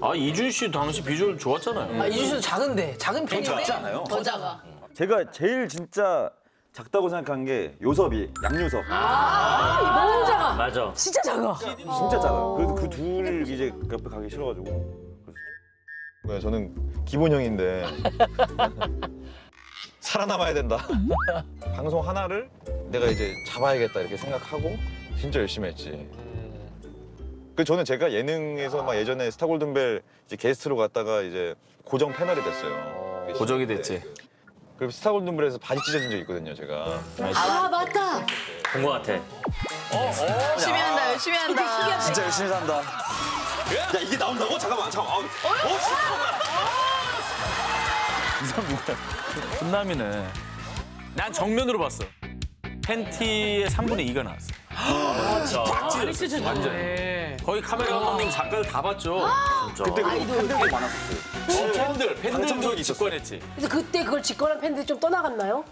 S12: 아 이준 씨 당시 비주얼 좋았잖아요.
S8: 아, 이준 씨도 작은데 작은 편인데
S9: 작지 않아요?
S8: 더 작아.
S9: 제가 제일 진짜 작다고 생각한 게 요섭이, 양요섭.
S8: 너무 작아.
S5: 맞아.
S8: 진짜 작아.
S9: 진짜 작아요. 그래서 그 둘 이제 옆에 가기 싫어가지고. 그래서 저는 기본형인데 살아남아야 된다. 방송 하나를 내가 이제 잡아야겠다 이렇게 생각하고 진짜 열심히 했지. 그 저는 제가 예능에서 막 예전에 스타 골든벨 이제 게스트로 갔다가 이제 고정 패널이 됐어요.
S12: 고정이 됐지.
S9: 그리고 스타 골든벨에서 바지 찢어진 적 있거든요, 제가.
S8: 아 맞다.
S5: 본 거 같아.
S2: 열심히 한다, 열심히 한다.
S9: 진짜 열심히 산다. 야 이게 나온다고? 잠깐만. 이 사람 누구야?
S12: 훈남이네. 난 정면으로 봤어. 팬티의 3분의 2가 나왔어.
S8: 많이 찢어졌네.
S12: 완전. 거의 카메라 감독님 작가들 다 봤죠.
S9: 그때 팬들도 많았었어요.
S12: 팬들도 직관했지.
S8: 그래서 그때 그걸 직관한 팬들이 좀 떠나갔나요?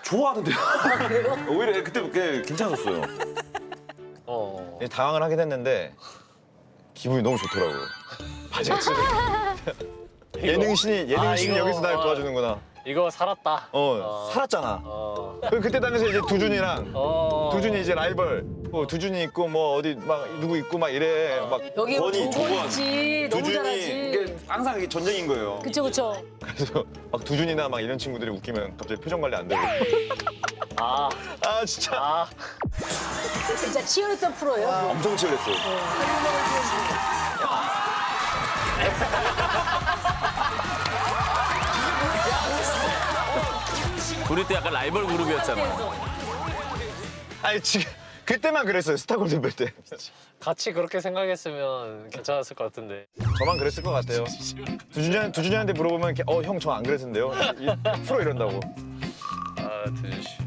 S9: 좋아하는데요. 오히려 그때 꽤 괜찮았어요. 당황을 하긴 했는데 기분이 너무 좋더라고요. 바지가 찢어져. 예능신이
S3: 이거,
S9: 여기서 날 도와주는구나.
S3: 이거 살았다.
S9: 살았잖아. 그때 당시에 이제 두준이랑 두준이 이제 라이벌. 두준이 있고 뭐 어디 막 누구 있고 막 이래. 막
S8: 여기
S9: 권이,
S8: 두건
S9: 조건,
S8: 있지. 너무
S9: 두준이
S8: 잘하지.
S9: 이게 항상 이게 전쟁인 거예요.
S8: 그쵸.
S9: 그래서 막 두준이나 막 이런 친구들이 웃기면 갑자기 표정 관리 안 되고.
S3: 아,
S9: 진짜
S8: 진짜 치열했던 프로예요.
S9: 엄청 치열했어요.
S12: 우리 때 약간 라이벌 그룹이었잖아.
S9: 아니 지금 그때만 그랬어요. 스타 골든벨 때.
S3: 같이 그렇게 생각했으면 괜찮았을 것 같은데.
S9: 저만 그랬을 것 같아요. 두준이한테 물어보면 형 저 안 그랬는데요. 프로 이런다고.
S3: 두준 씨.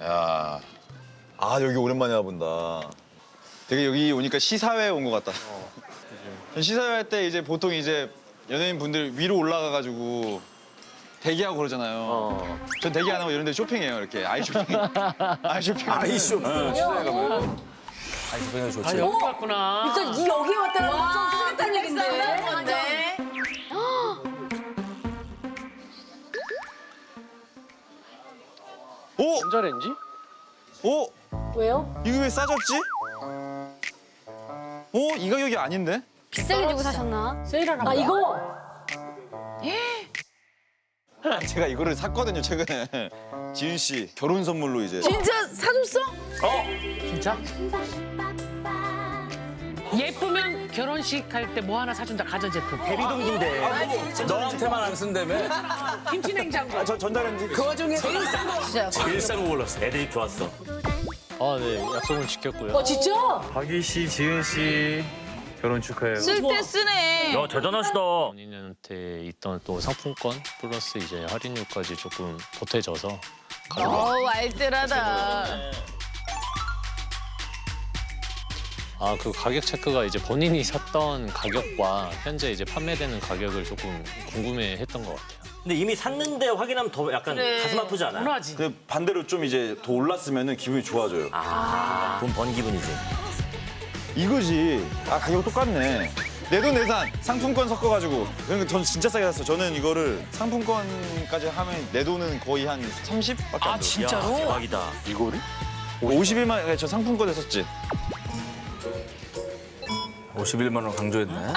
S9: 야, 여기 오랜만에 와본다. 되게 여기 오니까 시사회 온 것 같다. 시사회 할 때 이제 보통 이제 연예인 분들 위로 올라가가지고 대기하고 그러잖아요. 전 대기 안 하고 이런 데 쇼핑해요, 이렇게. 아이쇼핑.
S12: 아이쇼핑.
S9: 시사회 가면.
S12: 아이쇼핑은 좋지.
S8: 여기
S13: 갔구나.
S8: 일단 여기 왔다는 건좀 후회했다는 얘긴데.
S2: 건데.
S9: 오!
S3: 전자레인지?
S9: 오!
S8: 왜요?
S9: 이거 왜 싸졌지? 이 가격이 아닌데?
S4: 비싸게 주고 사셨나?
S8: 세일하나 아 이거?
S9: 제가 이거를 샀거든요, 최근에. 지윤 씨 결혼 선물로 이제.
S2: 진짜 사줬어?
S13: 진짜? 예쁘면 결혼식 할 때 뭐 하나 사준다, 가전제품.
S5: 대리동기인데.
S12: 너한테만 안 쓴다며?
S13: 김치냉장고.
S9: 저 전자레인지.
S8: 그 와중에 제일 싼 거.
S2: 진짜.
S12: 제일 싼 거 골랐어.
S5: 애드립 좋았어.
S3: 네. 약속은 지켰고요.
S8: 진짜?
S3: 박희 씨, 지은 씨 결혼 축하해요.
S2: 쓸 때 쓰네.
S5: 야 대단하시다.
S3: 본인한테 있던 또 상품권 플러스 이제 할인율까지 조금 보태져서
S2: 알뜰하다.
S3: 그 가격 체크가 이제 본인이 샀던 가격과 현재 이제 판매되는 가격을 조금 궁금해했던 것 같아요.
S5: 근데 이미 샀는데 확인하면 더 약간
S2: 그래.
S5: 가슴 아프지 않아요?
S13: 원하지.
S9: 그 반대로 좀 이제 더 올랐으면 기분이 좋아져요.
S5: 돈 번 기분이지.
S9: 이거지. 가격 똑같네. 내 돈 내산 상품권 섞어가지고. 그러니까 전 진짜 싸게 샀어. 저는 이거를 상품권까지 하면 내 돈은 거의 한 30밖에 안 들어.
S5: 야, 대박이다.
S9: 이거를? 51만 저 상품권에 샀지.
S12: 51만 원 강조했네.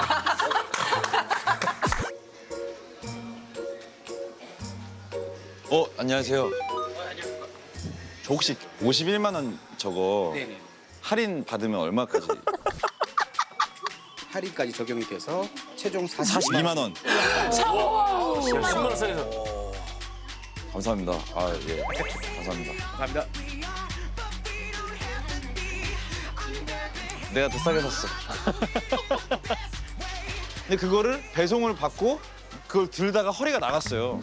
S9: 안녕하세요. 저 혹시 51만 원 저거 할인 받으면 얼마까지?
S15: 할인까지 적용이 돼서 최종
S9: 42만 원.
S12: 10만 원 사이에서.
S9: 감사합니다. 아 예. 감사합니다.
S15: 감사합니다.
S9: 내가 더 싸게 샀어. 근데 그거를 배송을 받고 그걸 들다가 허리가 나갔어요.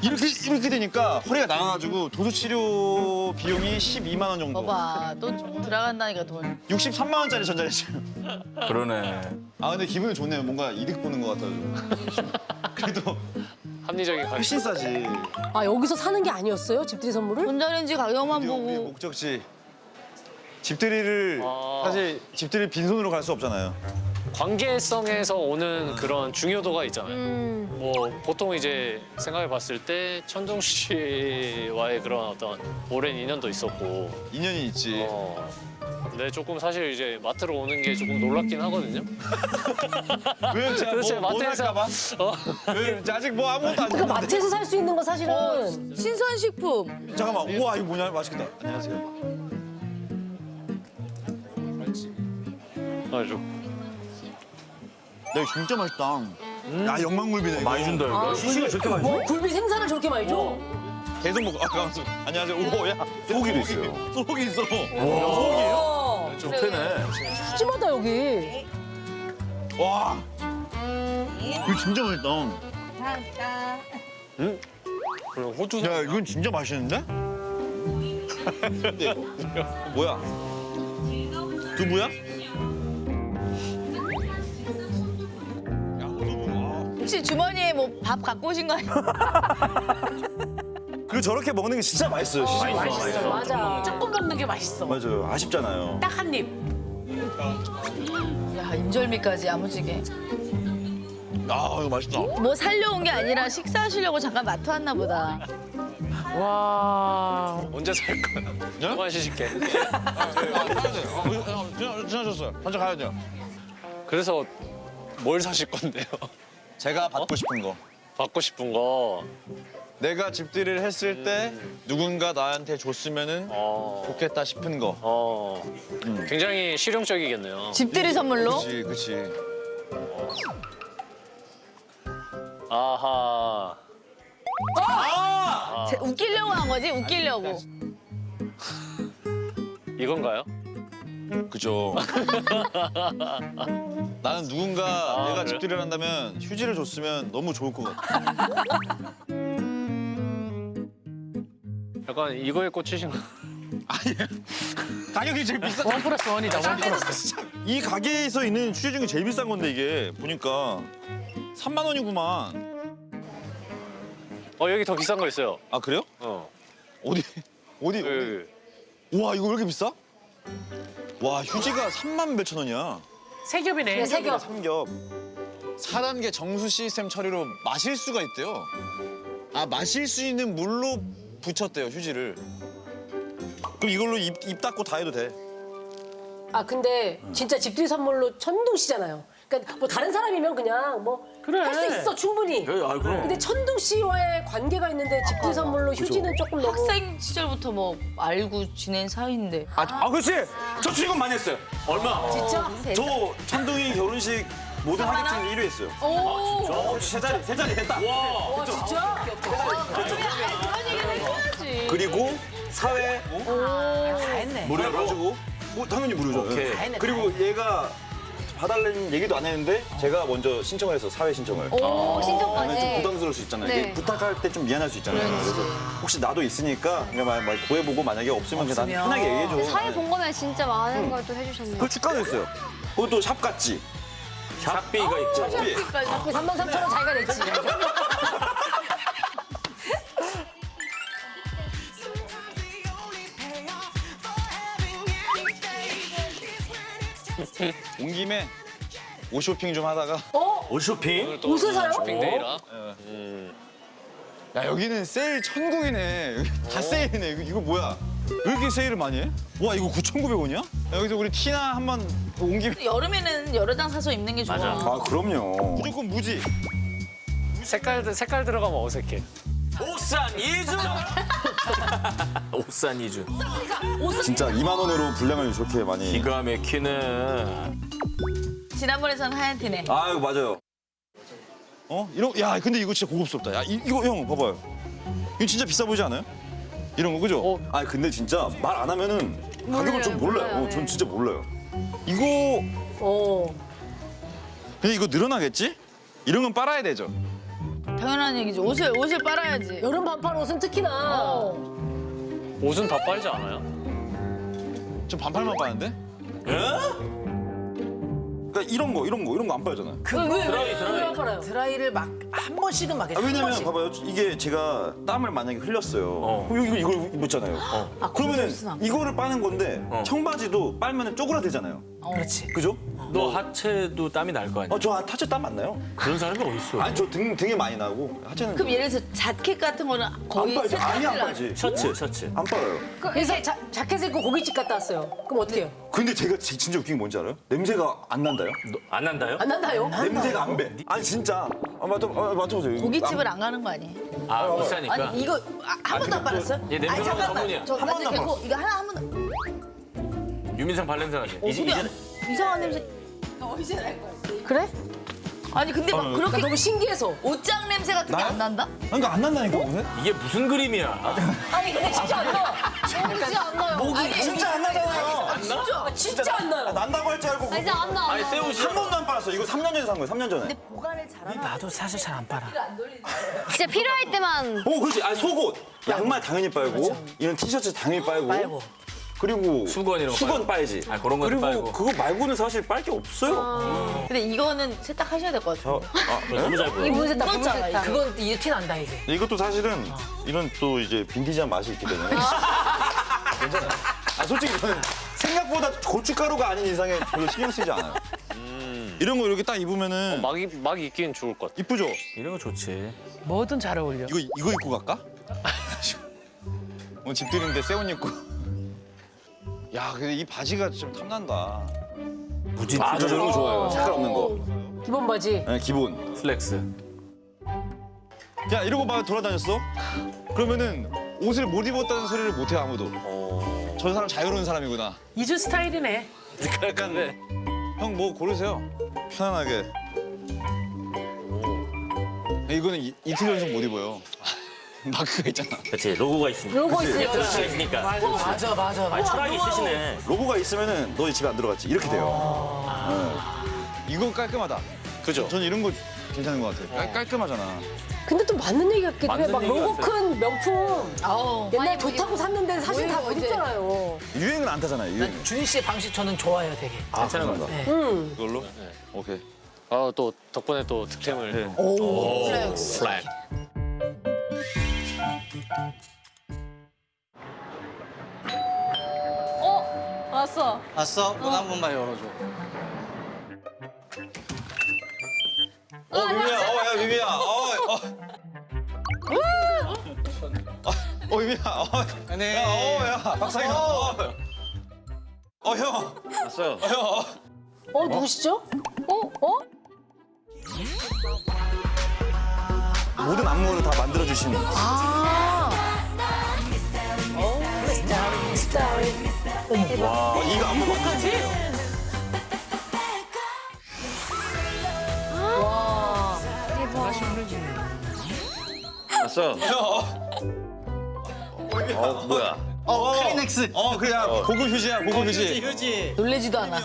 S9: 이렇게 되니까 허리가 나가가지고 도수 치료 비용이 12만 원 정도.
S2: 봐봐, 또 들어간다니까 돈.
S9: 63만 원짜리 전자레인지.
S12: 그러네.
S9: 아 근데 기분이 좋네요. 뭔가 이득 보는 것 같아가지고. 그래도
S3: 합리적인 가격.
S9: 훨씬 싸지.
S8: 아 여기서 사는 게 아니었어요? 집들이 선물을?
S2: 전자레인지 가격만
S9: 우리
S2: 보고.
S9: 목적지. 집들이를 사실 집들이 빈손으로 갈 수 없잖아요.
S3: 관계성에서 오는 그런 중요도가 있잖아요. 뭐 보통 이제 생각해 봤을 때 천둥 씨와의 그런 어떤 오랜 인연도 있었고
S9: 인연이 있지.
S3: 근데 조금 사실 이제 마트로 오는 게 조금 놀랍긴 하거든요.
S9: 왜 제가
S3: 도대체
S9: 뭐
S3: 마트에서
S9: 살까봐? 왜 아직 뭐 아무것도 안
S8: 그러니까
S9: 했는데.
S8: 마트에서 살 수 있는 거 사실은
S2: 신선식품.
S9: 잠깐만. 우와 이거 뭐냐 맛있겠다. 안녕하세요. 네 진짜 맛있다. 야 영광굴비네.
S12: 많이 준다 이거. 시시가 저렇게 많이 줘?
S8: 뭐 굴비 생선을 저렇게 많이 줘?
S9: 계속 먹어. 아까 안녕하세요. 오야 소고기도 있어요. 소고기 있어. 소고기예요?
S12: 좀 패네.
S8: 푸짐하다 여기.
S9: 와. 이거 진짜 맛있다.
S3: 그리고 호주.
S9: 야 이건 진짜 맛있는데? 근데 뭐야? 두부야?
S2: 혹시 주머니에 뭐 밥 갖고 오신 거 아니에요?
S9: 그리고 저렇게 먹는 게 진짜 맛있어요.
S8: 맛있어 맞아.
S13: 조금 먹는 게 맛있어.
S9: 맞아요. 아쉽잖아요.
S13: 딱 한 입.
S2: 야, 인절미까지 야무지게.
S9: 아 이거 맛있다.
S2: 뭐 살려 온 게 아니라 식사하시려고 잠깐 마트 왔나 보다.
S13: 와.
S3: 언제 살 거야? 그만 시식해.
S9: 지나셨어요. 먼저 가야 돼요.
S3: 그래서 뭘 사실 건데요?
S9: 제가 받고 싶은 거.
S3: 받고 싶은 거.
S9: 내가 집들이를 했을 때 누군가 나한테 줬으면은 좋겠다 싶은 거.
S3: 굉장히 실용적이겠네요.
S2: 집들이 선물로?
S9: 그치.
S3: 아하.
S2: 웃기려고 한 거지? 웃기려고.
S3: 이건가요?
S9: 그죠. 나는 누군가 내가
S3: 그래요?
S9: 집들이를 한다면 휴지를 줬으면 너무 좋을 것 같아.
S3: 약간 이거에 꽂히신 거.
S9: 가격이 제일 비싸.
S13: 원 플러스 원이다. 원 플러스.
S9: 이 가게에서 있는 휴지 중에 제일 비싼 건데 이게 보니까 3만 원이구만.
S3: 여기 더 비싼 거 있어요.
S9: 아 그래요? 어디?
S3: 여기.
S9: 우와 이거 왜 이렇게 비싸? 와 휴지가 3만 몇천 원이야.
S13: 세 겹이네.
S8: 세 겹.
S9: 3겹. 4단계 정수 시스템 처리로 마실 수가 있대요. 아 마실 수 있는 물로 붙였대요 휴지를. 그럼 이걸로 입 닦고 다 해도 돼.
S8: 아 근데 진짜 집들이 선물로 천둥 씨잖아요. 그러니까 뭐 다른 사람이면 그냥 뭐 할 수 있어 충분히.
S12: 그럼.
S8: 근데 천둥 씨와의 관계가 있는데 집들이 선물로 휴지는 조금 너무.
S2: 학생 시절부터 뭐 알고 지낸 사이인데.
S12: 아 그렇지. 저 출근 많이 했어요. 얼마?
S8: 진짜?
S9: 저 천둥이 결혼식 모든 하객 중에 1위 했어요.
S2: 오.
S9: 세 자리 했다.
S8: 와 진짜?
S2: 그런 얘기는 해줘야지.
S9: 그리고 사회
S8: 다 했네.
S9: 무료로 해주고 당연히 무료죠.
S12: 오케이.
S9: 예. 그리고 얘가 봐달라는 얘기도 안 했는데 제가 먼저 신청을 했어 사회 신청을.
S2: 오,
S9: 그러면 좀 부담스러울 수 있잖아요.
S2: 네.
S9: 이게 부탁할 때 좀 미안할 수 있잖아요. 그래서 혹시 나도 있으니까 그냥 말 구해보고 만약에 없으면 그냥 나한테 편하게 얘기해줘.
S4: 사회 본 거면 진짜 많은 걸 또 해주셨네요.
S9: 그 축가도 있어요. 그것도 샵 같지.
S12: 샵비가 있고.
S9: 샵비.
S8: 그 33,000원 자기가 냈지.
S9: 온 김에 옷 쇼핑 좀 하다가.
S12: 옷 쇼핑?
S8: 옷을 사요?
S3: 쇼핑데이라.
S9: 야 여기는 세일 천국이네. 여기 다 세일이네. 이거 뭐야? 왜 이렇게 세일을 많이 해? 와 이거 9,900원이야? 여기서 우리 티나 한번 온 김에.
S2: 여름에는 여러 장 사서 입는 게 좋아.
S9: 아 그럼요. 무조건 무지.
S3: 색깔 들어가면 어색해.
S12: 옥산 이주. 옥산 이주.
S9: 진짜 2만 원으로 분량을 저렇게 많이.
S12: 기가 막히네.
S2: 지난번에서는 하얀 티네.
S9: 아 이거 맞아요. 야 근데 이거 진짜 고급스럽다. 야 이거 형 봐봐요. 이거 진짜 비싸 보이지 않아요? 이런 거 그죠? 아 근데 진짜 말 안 하면은 가격을 좀 몰라요. 전 진짜 몰라요. 이거 근데 이거 늘어나겠지? 이런 건 빨아야 되죠.
S2: 당연한 얘기지. 옷을 빨아야지.
S8: 여름 반팔 옷은 특히나.
S3: 옷은 다 빨지 않아요?
S9: 좀 반팔만 빠는데? 그러니까 이런 거 안 빨잖아요.
S8: 드라이 팔아요. 드라이를 막 한 번씩은 막.
S9: 왜냐면 봐봐요. 이게 제가 땀을 만약에 흘렸어요. 그럼 여기 이걸 입었잖아요. 그러면은 이거를 빠는 건데 청바지도 빨면은 쪼그라들잖아요.
S8: 그렇지.
S9: 그죠?
S12: 너 하체도 땀이 날 거 아니야?
S9: 저 하체 땀 안 나요?
S12: 그런 사람이 어딨어?
S9: 아니 저 등에 많이 나고 하체는
S2: 그럼 예를 들어서 자켓 같은 거는 거의
S9: 안 빨지. 아니 안 빨지.
S12: 셔츠.
S9: 안 빨아요.
S8: 그래서 자켓 입고 고깃집 갔다 왔어요. 그럼 어떻게 해요?
S9: 근데 제가 진짜 웃긴 게 뭔지 알아요? 냄새가 안 난다요?
S12: 안 난다요?
S8: 안 난다요?
S9: 냄새가 안 배. 아니 진짜. 맞춰보세요.
S2: 고깃집을 안 가는 거 아니에요?
S12: 아 비싸니까.
S8: 아니 이거 한 번도 안 빨았어요?
S12: 얘 냄새가 전문이야.
S2: 저
S9: 한 번도 안
S2: 그거 이거 하나 한 번.
S12: 유민상 발냄새 나지.
S2: 이상한 냄새. 이제 날 거야. 그래? 아니 근데 막 그렇게
S8: 너무 신기해서.
S2: 옷장 냄새 같은 게 안 난다?
S9: 그러니까 안 난다니까 오늘?
S12: 이게 무슨 그림이야?
S8: 아니 근데 진짜 안 나. 진짜 안 나요.
S2: 아니,
S9: 진짜 안 나잖아요.
S12: 안 나?
S8: 진짜 안 나요.
S9: 난다고 할 줄 알고.
S2: 진짜 안 나.
S12: 아니 새 옷이
S9: 한 번도 안 빨았어. 이거 3년 전에 산 거예요. 3년 전에.
S2: 보관을 잘하나?
S8: 나도 사실 잘 안 빨아.
S4: 진짜 필요할 때만.
S9: 그렇지. 아니 속옷, 양말 당연히 빨고, 이런 티셔츠 당연히 빨고. 그리고
S12: 수건 이런 거
S9: 수건 빨지.
S12: 아 그런 것도
S9: 그리고
S12: 빨고.
S9: 그거 말고는 사실 빨 게 없어요.
S2: 근데 이거는 세탁하셔야 될 것 같아요.
S12: 너무 잘 보여.
S8: 이분 세탁 그건 이제 티 난다 이제.
S9: 이것도 사실은 이런 또 이제 빈티지한 맛이 있기 때문에 괜찮아요. 솔직히 저는 생각보다 고춧가루가 아닌 이상에 별로 신경 쓰지 않아요. 이런 거 이렇게 딱 입으면은
S3: 막 입기엔 좋을 것 같아.
S9: 이쁘죠?
S12: 이런 거 좋지.
S13: 뭐든 잘 어울려.
S9: 이거 입고 갈까? 오늘 집들인데 새 옷 입고. 야, 근데 이 바지가 좀 탐난다.
S12: 무지.
S9: 저 저런 거 좋아해요. 색깔 없는 거.
S8: 기본 바지.
S9: 네, 기본.
S12: 슬랙스.
S9: 야, 이러고 막 돌아다녔어? 그러면은 옷을 못 입었다는 소리를 못 해 아무도. 저 사람 자유로운 사람이구나.
S13: 이주 스타일이네.
S9: 약간 형 뭐 고르세요. 편안하게. 이거는 이틀 연속 못 입어요. 마크가 있잖아.
S5: 그렇지 로고가 있으니까.
S8: 로고 있어요.
S5: 로고가 있으니까.
S8: 맞아.
S5: 철학이 있으시네.
S9: 로고가 있으면은 너 집에 안 들어갔지. 이렇게 돼요. 네. 이거 깔끔하다. 그죠? 저는 이런 거 괜찮은 것 같아요. 깔끔하잖아.
S8: 근데 또 맞는 얘기 같기도 해.
S12: 맞는
S8: 막
S12: 얘기
S8: 로고
S12: 같아.
S8: 큰 명품. 옛날
S2: 많이
S8: 좋다고 샀는데 사실 다 못 입잖아요.
S9: 유행은 안 타잖아요. 유행.
S8: 주인 씨의 방식 저는 좋아해요 되게.
S9: 괜찮은 건가?
S8: 네.
S9: 이걸로? 오케이.
S3: 또 덕분에 또 득템을.
S9: 네.
S8: 오.
S3: 플렉.
S2: 왔어.
S15: 왔어? 문 한 번만 열어줘.
S9: 미미야. 야, 미미야. 미미야.
S15: 네.
S9: 야, 박상희. 형.
S5: 왔어요.
S9: 형.
S8: 누구시죠?
S9: 모든 안무를 다 만들어 주신. 와, 이거 안무 만들지?
S5: 왔어. 뭐야?
S15: 크리넥스.
S9: 그냥 고급 휴지야, 고급 휴지.
S15: 휴지.
S8: 놀래지도 않아.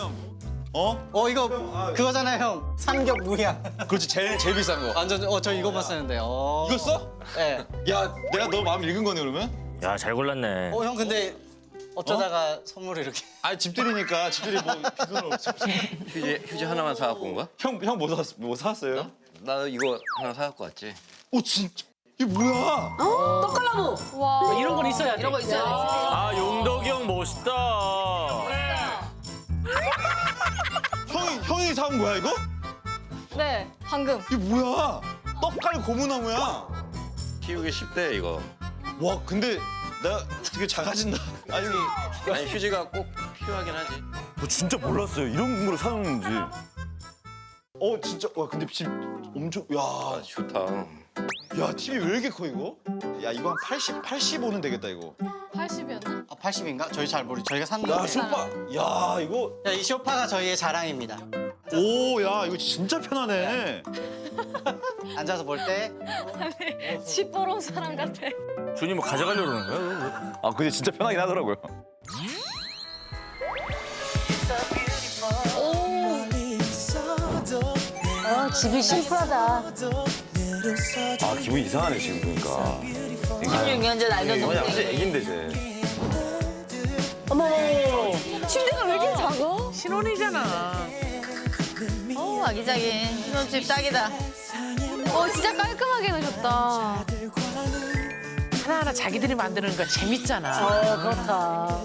S15: 이거 그거잖아요, 형. 삼겹 무향.
S9: 그렇지, 제일 비싼 거.
S15: 완전 저 이거만 쓰는데.
S9: 이거 써?
S15: 네.
S9: 야, 내가 너 마음 읽은 거네 그러면?
S5: 야 잘 골랐네.
S15: 형 근데 어쩌다가 선물을 이렇게.
S9: 집들이니까 집들이 뭐 빈손으로 없어.
S11: 휴지 하나만 사갖고 온 거야?
S9: 형 뭐 사왔어요?
S11: 나 이거 하나 사갖고 왔지.
S9: 오 진짜 이게 뭐야?
S8: 떡갈나무.
S13: 와. 이런 건 있어야 돼.
S2: 이런 거 있어야 돼.
S12: 아 용덕이 형 멋있다.
S9: 형이 사온 거야 이거?
S4: 네, 방금.
S9: 이게 뭐야? 떡갈 고무나무야.
S11: 키우기 쉽대 이거.
S9: 와 근데 내가 되게 작아진다. 아니
S11: 휴지가 꼭 필요하긴 하지.
S9: 진짜 몰랐어요 이런 거를 사놓는지. 진짜 와 근데 집 엄청
S11: 좋다.
S9: 야 TV 왜 이렇게 커 이거? 야 이거 한 85는 되겠다 이거.
S4: 80이었나?
S15: 80인가? 저희 잘 모르죠. 저희가 샀는데.
S9: 야 소파. 야 이거.
S15: 이 소파가 저희의 자랑입니다.
S9: 오, 야, 이거 진짜 편하네.
S15: 앉아서 볼 때
S4: 집 보러 온 사람 같아.
S12: 준이 뭐 가져가려고 그러는 거야?
S9: 아, 근데 진짜 편하긴 하더라고요.
S8: 집이 심플하다.
S9: 아, 기분이 이상하네, 지금 보니까.
S8: 16년 전 알던
S9: 이거
S8: 동생.
S9: 완전 애긴데, 쟤.
S8: 어머.
S4: 침대가 왜 이렇게 작아?
S13: 신혼이잖아.
S2: 아기자기 신혼집 딱이다.
S4: 진짜 깔끔하게 해놓으셨다.
S13: 하나하나 자기들이 만드는 거 재밌잖아.
S8: 그렇다.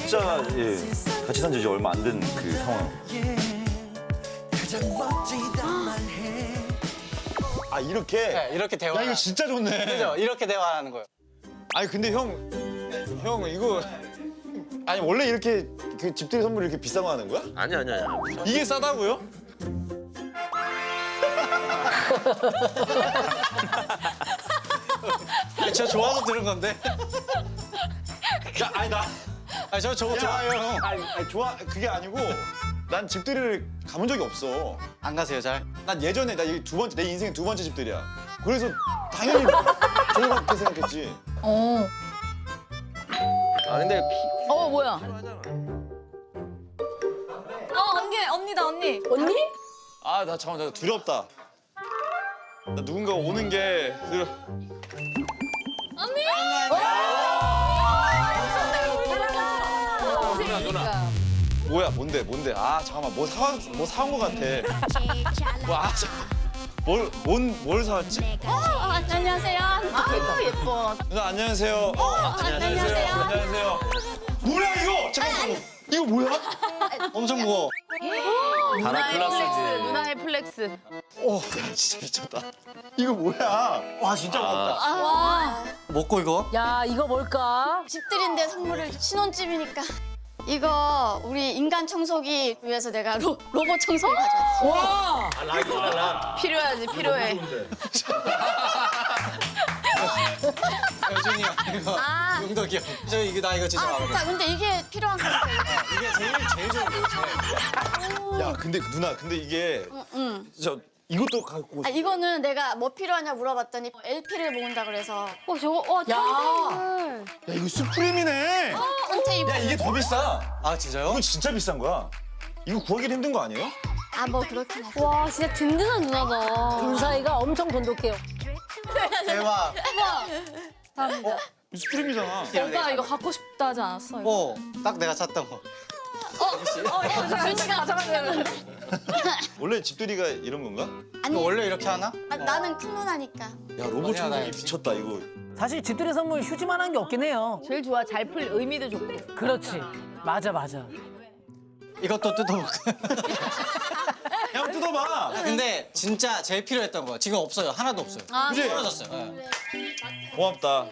S9: 진짜, 예. 같이 산지 이제 얼마 안 된 그 상황. 아, 이렇게?
S15: 네, 이렇게 대화.
S9: 야, 이거 진짜 좋네.
S15: 그죠? 이렇게 대화하는 거예요.
S9: 아니, 근데 형, 이거. 아니, 원래 이렇게 그 집들이 선물 이렇게 비싼 거 하는 거야?
S11: 아니야.
S9: 이게 싸다고요?
S15: 저 좋아서 들은 건데.
S9: 야, 아니,
S15: 저 저거 좋아요, 형.
S9: 아니, 좋아, 그게 아니고 난 집들이를 가본 적이 없어.
S15: 안 가세요, 잘?
S9: 난 예전에 나 이게 내 인생 두 번째 집들이야. 그래서 당연히 좋은 것 같게 생각했지.
S11: 아 근데
S2: 뭐야?
S4: 언니다, 언니.
S8: 언니?
S9: 아, 나 잠깐만, 나 두렵다. 나 누군가 오는 게
S4: 언니!
S9: 뭐야, 뭔데? 아, 잠깐만, 뭐 사온 것 같아. 뭘 사왔지?
S2: 안녕하세요. 예뻐.
S9: 누나 안녕하세요. 안녕하세요. 뭐야 이거? 잠깐만, 이거 뭐야?
S15: 엄청 무거워.
S8: 누나의 플렉스. 누나의 플렉스.
S9: 오, 야, 진짜 미쳤다. 이거 뭐야?
S15: 와, 진짜 무겁다.
S2: 와.
S15: 먹고 이거?
S8: 야, 이거 뭘까?
S2: 집들인데 선물을 신혼집이니까. 이거 우리 인간 청소기 위해서 내가 로봇 청소기 가져왔어.
S8: 와!
S2: 필요하지, 필요해.
S15: 여준이 형, 이거.
S2: 아.
S15: 용덕이 형. 나 이거 진짜
S2: 아,
S15: 마음에 들어.
S2: 좋다. 근데 이게 필요한 것 같아.
S15: 이게 제일 좋은 거예요.
S9: 야, 근데 누나, 근데 이게
S2: 응.
S9: 이것도 갖고.
S2: 아, 이거는 내가 뭐 필요하냐 물어봤더니 LP를 모은다 그래서.
S8: 야.
S9: 야, 이거 수프림이네.
S2: 한테 입어.
S9: 야, 이게 더 비싸.
S15: 아, 진짜요?
S9: 이건 진짜 비싼 거야. 이거 구하기 힘든 거 아니에요?
S2: 아, 뭐 그렇긴 하지.
S4: 와, 진짜 든든한 누나다.
S8: 둘 사이가 엄청 돈독해요.
S15: 대박.
S2: 감사합니다.
S9: 이거 수프림이잖아.
S4: 오빠 이거 갖고 싶다 하지 않았어? 이거?
S15: 딱 내가 찾던 거.
S2: 준이가 가져가면.
S9: 원래 집들이가 이런 건가?
S2: 아니,
S15: 원래 이렇게 하나?
S2: 나는 큰 누나니까.
S9: 야, 로봇 청소기 미쳤다 이거.
S8: 사실 집들이 선물 휴지만한 게 없긴 해요. 제일 좋아. 잘 풀 의미도 좋고. 그렇지. 맞아.
S15: 이것도 뜯어볼까?
S9: 형 뜯어봐.
S15: 근데 진짜 제일 필요했던 거 지금 없어요. 하나도 없어요.
S9: 그지?
S15: 떨어졌어요. 네.
S9: 고맙다.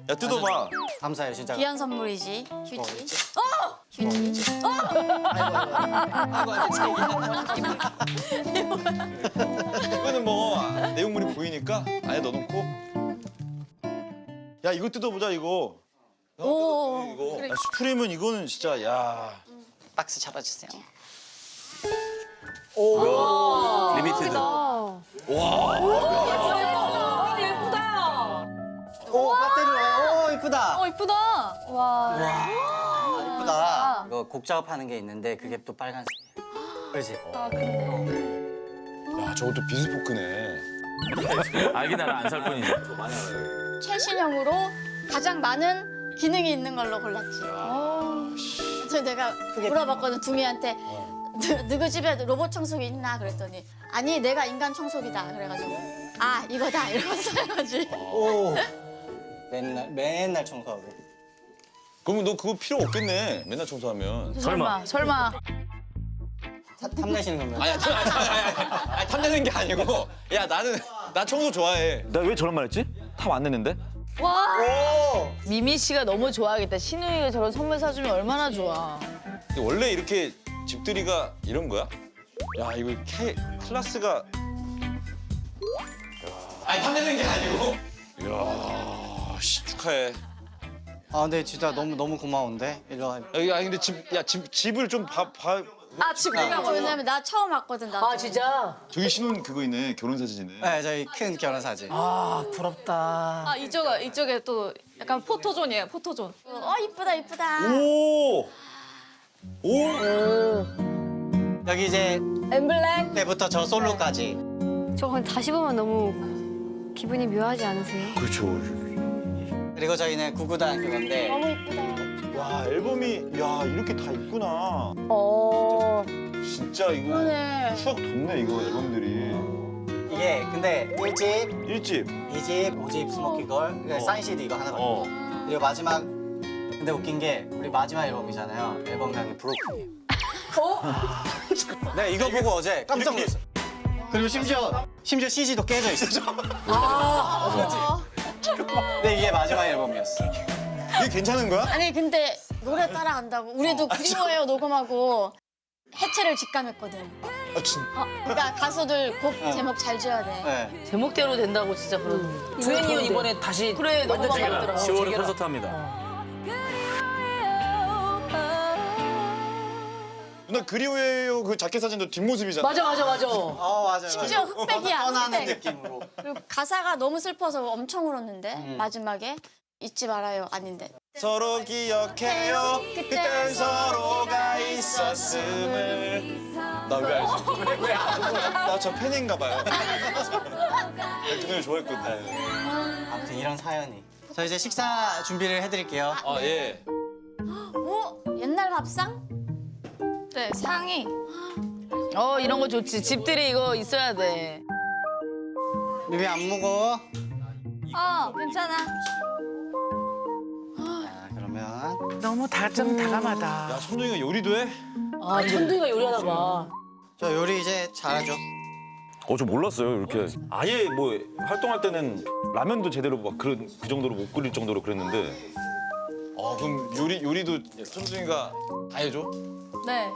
S9: 야, 뜯어봐.
S15: 감사해요, 진짜.
S2: 귀한 선물이지. 휴지. 휴지.
S9: 이거는 뭐 내용물이 보이니까 안에 넣어놓고. 야, 이거 뜯어보자 이거.
S2: 오.
S9: 이거. 야, 수프림은 이거는 진짜 야.
S15: 박스 잡아주세요.
S11: 리미티드.
S15: 오, 배터리. 오, 이쁘다.
S4: 이쁘다. 와.
S15: 이쁘다. 이거 곡 작업하는 게 있는데 그게 또 빨간색이에요. 그렇지?
S9: 야, 저것도 비스포크네.
S12: 알긴 알아, 안 살 뿐이지.
S2: 최신형으로 가장 많은 기능이 있는 걸로 골랐지. 그래서 내가 물어봤거든, 둥이한테. 너희 집에 로봇 청소기 있나? 그랬더니 아니, 내가 인간 청소기다. 그래가지고 아, 이거다. 이러면서 사야지.
S15: 오. 맨날 청소하고.
S9: 그러면 너 그거 필요 없겠네. 맨날 청소하면.
S12: 설마.
S15: 탐내시는 겁니다.
S9: 아니, 탐내는 게 아니고. 야, 나 청소 좋아해. 나 왜 저런 말 했지? 탐 안 내는데?
S4: 와.
S8: 미미 씨가 너무 좋아하겠다. 신우이가 저런 선물 사주면 얼마나 좋아.
S9: 근데 원래 이렇게 집들이가 이런 거야? 야, 이거 클래스가. 아니, 탐내는 게 아니고. 이야, 씨, 축하해.
S15: 아, 근데 진짜 너무 고마운데. 일로 와.
S9: 야, 근데 집을 좀
S4: 아 지금
S2: 왜냐면 나 처음 왔거든. 나도.
S8: 아 진짜?
S9: 저기 신혼 그거 있네. 결혼 사진이네.
S15: 네, 저희 큰 결혼 사진.
S8: 아 부럽다.
S4: 아 이쪽에 또 약간 포토존이에요. 포토존.
S2: 이쁘다 이쁘다.
S9: 오. 오.
S15: 여기 이제
S4: 엠블랙.
S15: 때부터 저 솔로까지.
S16: 저건 다시 보면 너무 기분이 묘하지 않으세요?
S9: 그렇죠.
S15: 그리고 저희는 구구단 그건데
S2: 너무 이쁘다.
S9: 야 앨범이 야 이렇게 다 있구나. 진짜 이거
S2: 그러네.
S9: 추억 돋네 이거 앨범들이.
S15: 이게 근데 1집,
S9: 1집.
S15: 2집, 5집 스모키걸, 사인 CD 이거 하나밖에
S9: 어.
S15: 없어요. 그리고 마지막 근데 웃긴 게 우리 마지막 앨범이잖아요. 앨범명이 브로큰이에요. 네 이거 보고 어제 깜짝 놀랐어요. 그리고 심지어 CG도 깨져 있어. 네 이게 마지막 앨범이었어.
S9: 이게 괜찮은 거야?
S2: 아니 근데 노래 따라간다고. 우리도 그리워요 녹음하고 해체를 직감했거든.
S9: 아 진짜.
S2: 그러니까 가수들 곡 제목 잘 지어야 돼.
S15: 네.
S8: 제목대로 된다고 진짜 그러고. 두현이요 이번에 다시 그래 너무 반갑더라.
S12: 10월에 콘서트 합니다.
S9: 누나 그리워요 그 자켓 사진도 뒷모습이잖아.
S8: 맞아.
S15: 맞아요.
S2: 심지어 흑백이야.
S15: 떠나는
S2: 흑백.
S15: 느낌으로.
S2: 그리고 가사가 너무 슬퍼서 엄청 울었는데 마지막에 잊지 말아요 아닌데.
S9: 서로 기억해요. 그땐 서로가 있었음을. 나 왜 알지? 나 저 팬인가 봐요. 그 노래 좋아했거든.
S15: 아무튼 이런 사연이. 저 이제 식사 준비를 해드릴게요.
S9: 아 예.
S2: 옛날 밥상?
S4: 네 상이.
S8: 이런 거 좋지. 집들이 이거 있어야 돼.
S15: 미미 안 무거워?
S4: 괜찮아.
S15: 자 그러면
S13: 너무 좀 다감하다.
S9: 야 천둥이가 요리도 해?
S8: 아 천둥이가 요리하나 봐.
S15: 저 요리 이제 잘하죠.
S1: 저 몰랐어요. 이렇게 아예 뭐 활동할 때는 라면도 제대로 막 그 정도로 못 끓일 정도로 그랬는데.
S9: 그럼 요리도 천둥이가 다 해줘?
S4: 네.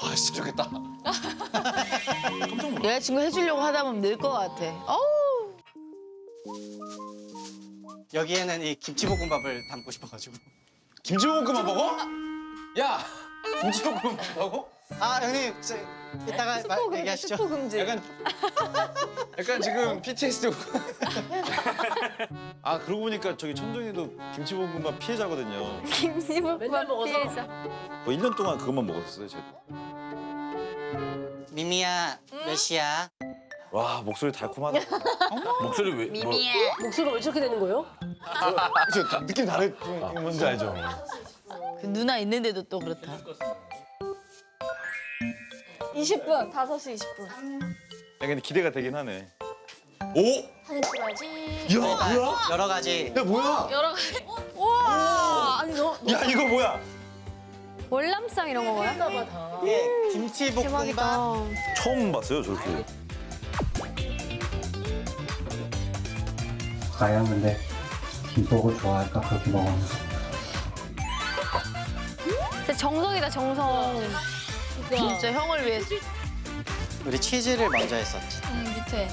S9: 와 진짜 좋겠다.
S8: 여자친구 해주려고 하다 보면 늘 것 같아.
S15: 여기에는 이 김치볶음밥을 담고 싶어가지고.
S9: 김치볶음밥 먹어? 야 김치볶음밥 먹어?
S15: 아 형님 이따가 얘기하시죠.
S4: 스포 금지.
S9: 약간 지금 PTSD 오고. 아 그러고 보니까 저기 천둥이도 김치볶음밥 피해자거든요.
S8: 맨날 먹어서.
S9: 뭐 1년 동안 그것만 먹었어요 제가.
S15: 미미야 몇 시야?
S1: 와 목소리 달콤하다.
S12: 목소리 왜? 뭐,
S8: 목소리가 왜 저렇게 되는 거예요?
S9: 그쵸 느낌 다른 뭔지 알죠?
S8: 그 누나 있는데도 또 그렇다.
S2: 20분. 5시 20분.
S9: 야 근데 기대가 되긴 하네. 오?
S2: 사진 찍어야지.
S9: 야 뭐야?
S15: 여러 가지.
S9: 야 뭐야?
S2: 여러 가지. 우와. 아니 너.
S9: 야 이거 뭐야?
S16: 월남쌈 이런 건가요?
S15: 예, 김치볶음밥.
S1: 처음 봤어요 저렇게.
S17: 과연 근데 김복을 좋아할까 그렇게 먹었는데.
S16: 진짜 정성이다 정성.
S8: 진짜 형을 위해서.
S15: 우리 치즈를 먼저 했었지.
S2: 밑에.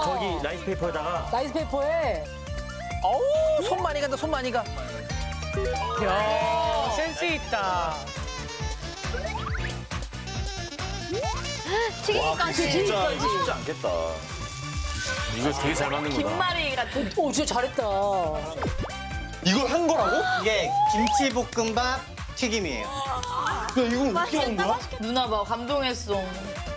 S12: 거기 라이스페이퍼에다가
S8: 라이스페이퍼에. 어우 손 많이 간다 손 많이 가.
S13: 야 센스 있다.
S16: 튀김까지.
S1: 진짜 이거 쉽지 않겠다.
S12: 이거 되게 잘 만든구나.
S8: 김말이 같은. 오 진짜 잘했다.
S9: 이걸 한 거라고?
S15: 이게 김치볶음밥 튀김이에요.
S9: 야 이거 어떻게 한 거야?
S8: 누나 봐 감동했어.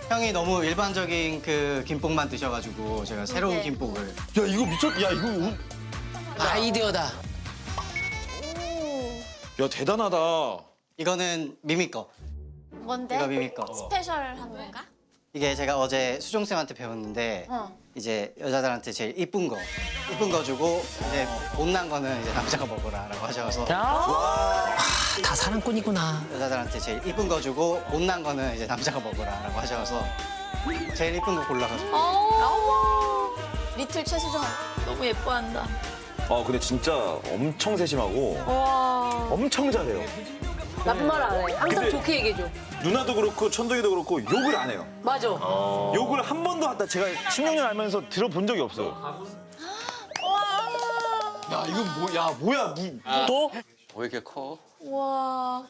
S15: 형이 너무 일반적인 그 김복만 드셔가지고 제가 새로운 김복을.
S9: 야 이거 미쳤. 야 이거.
S8: 아이디어다.
S9: 야 대단하다.
S15: 이거는 미미 거.
S2: 뭔데?
S15: 이거 미미 거.
S2: 스페셜한 건가?
S15: 이게 제가 어제 수종쌤한테 배웠는데 이제 여자들한테 제일 이쁜 거 주고 이제 못난 거는 이제 남자가 먹어라라고 하셔서
S8: 다 사랑꾼이구나.
S15: 여자들한테 제일 이쁜 거 주고 못난 거는 이제 남자가 먹어라라고 하셔서 제일 이쁜 거 골라가지고.
S2: 리틀 최수정.
S8: 너무 예뻐한다.
S1: 근데 진짜 엄청 세심하고 엄청 잘해요.
S8: 나쁜 말 안 해. 항상
S1: 근데-
S8: 좋게 얘기해줘.
S1: 누나도 그렇고 천둥이도 그렇고 욕을 안 해요.
S8: 맞아.
S1: 욕을 한 번도 하다 제가 16년 알면서 들어본 적이 없어요.
S9: 야 이거 뭐야 뭐야
S12: 또?
S11: 왜 이렇게 커?
S2: 와.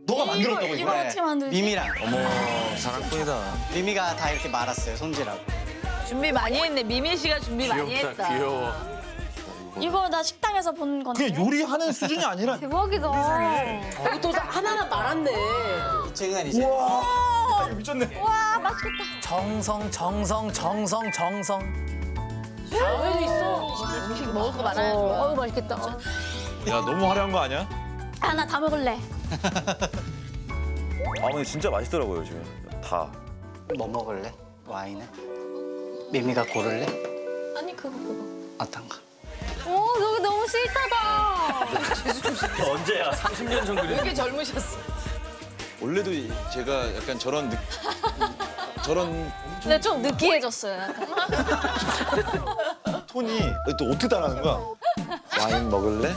S9: 너가 만들었다고
S2: 이거 어떻게 만들지?
S15: 미미랑
S11: 어머, 사랑꾼이다.
S15: 미미가 다 이렇게 말았어요. 손질하고.
S8: 준비 많이 했네. 미미 씨가 준비 많이 했다.
S12: 귀여워.
S2: 이거 나 식당에서 본 건데.
S9: 그냥 요리하는 수준이 아니라
S16: 대박이다.
S8: 여기 또 하나하나 말았네.
S15: 2층은 이제
S9: 와 미쳤네.
S2: 와 맛있겠다.
S8: 정성. 다음에도 있어.
S2: 음식 먹을 거 많아요.
S16: 맛있겠다.
S9: 야 너무 화려한 거 아니야?
S2: 아 나 다 먹을래.
S9: 아 근데 진짜 맛있더라고요 지금 다.
S15: 뭐 먹을래? 와인을? 미미가 고를래?
S4: 아니 그거.
S15: 어떤 거?
S16: 여기 너무 스윗하다.
S12: 언제야? 30년 전 그래.
S8: 이렇게 젊으셨어.
S9: 원래도 제가 약간 저런
S4: 근데 좀 느끼해졌어요.
S9: 톤이 또 어떻게 따라하는 거야? 와인 먹을래?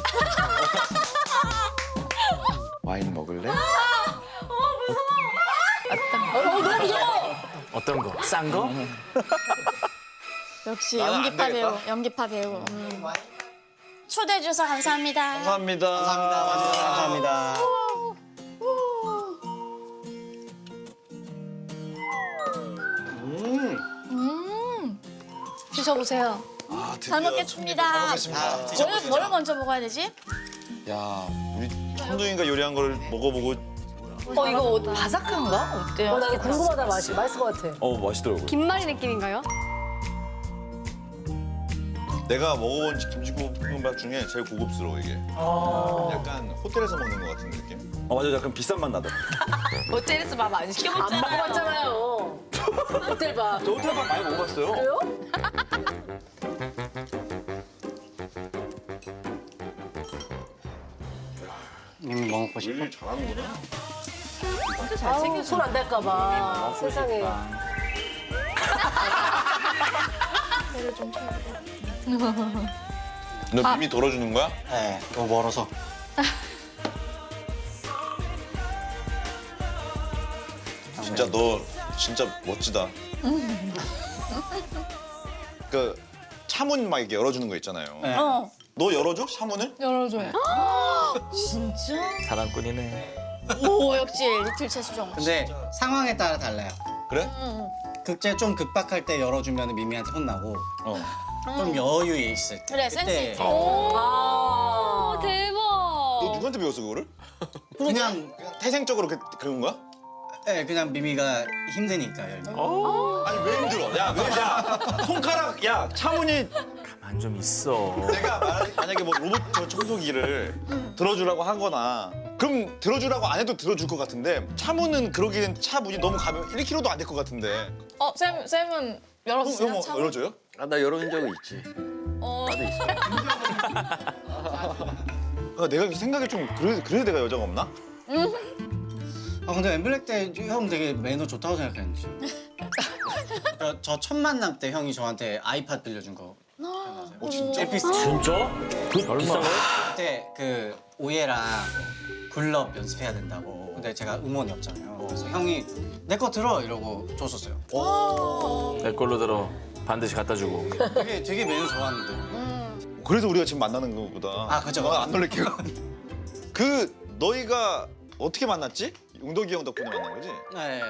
S9: 와인 먹을래?
S12: 어떤 거? 싼 거?
S2: 역시
S9: 나는 안
S2: 연기파
S9: 되겠다.
S2: 배우. 연기파 배우. 초대해 주셔서 감사합니다.
S9: 감사합니다.
S15: 감사합니다.
S4: 드셔보세요.
S9: 아,
S2: 잘 먹겠습니다.
S9: 잘 먹겠습니다.
S2: 뭘 먼저 먹어야 되지?
S9: 야 우리 천둥이가 요리한 걸 먹어보고
S8: 이거 바삭한가? 어때요? 나 이거 궁금하다 맛이. 맛있을 것 같아.
S9: 맛있더라고요.
S16: 김말이 느낌인가요?
S9: 내가 먹어본 김치볶음밥 중에 제일 고급스러워 이게. 약간 호텔에서 먹는 것 같은 느낌. 맞아, 약간 비싼 맛 나더라.
S8: 호텔에서 밥 안 시켜 먹잖아요. 안 먹어봤잖아요. 호텔 밥.
S9: 저 호텔밥 많이 먹어봤어요.
S8: 그래요?
S15: 미미 뭐 먹고 싶어?
S9: 요리를 잘하는구나.
S8: 손안 댈까 봐. 세상에.
S9: 너 미미 덜어주는 거야?
S15: 네, 너무 멀어서.
S9: 진짜 너 진짜 멋지다. 그 차문 막 이렇게 열어주는 거 있잖아요.
S15: 네.
S9: 너 열어줘? 차문을?
S4: 열어줘요.
S2: 진짜?
S11: 사랑꾼이네.
S2: 오 역시 리틀 최수정.
S15: 근데 상황에 따라 달라요.
S9: 그래?
S15: 극제 좀 급박할 때 열어주면 미미한테 혼나고 좀 여유 있을 때.
S2: 그래 센스
S15: 그때
S2: 있게.
S16: 오, 대박.
S9: 너 누구한테 배웠어 그거를?
S15: 그냥
S9: 태생적으로 그런 거야?
S15: 네, 그냥 미미가 힘드니까 열면.
S9: 아니 왜 힘들어? 야 손가락 야 차문이
S12: 가만 좀 있어.
S9: 내가 만약에 뭐 로봇 저 청소기를 들어주라고 하거나 그럼 들어주라고 안 해도 들어줄 것 같은데 차문은 그러기엔 차 문이 너무 가면 1kg도 안 될 것 같은데.
S4: 쌤은 열어주세요.
S9: 형 뭐 열어줘요?
S11: 아, 나 열어준 적은 있지.
S9: 내가 생각이 좀 그래서 내가 여자가 없나?
S15: 근데 엠블랙 때 형 되게 매너 좋다고 생각했는데. 저 첫 만남 때 형이 저한테 아이팟 빌려준 거.
S9: 진짜?
S12: 진짜? 그 비싼 거?
S15: 그때 그 오예랑 굴럽 연습해야 된다고. 근데 제가 음원이 없잖아요. 그래서 형이 내 거 들어 이러고 줬었어요.
S12: 내 걸로 들어. 반드시 갖다 주고.
S15: 되게 매너 좋았는데.
S9: 그래서 우리가 지금 만나는 거보다.
S15: 아, 그죠.
S9: 안 놀랄게요. 그 너희가 어떻게 만났지? 용덕이 형 덕분에 만난 거지?
S15: 네.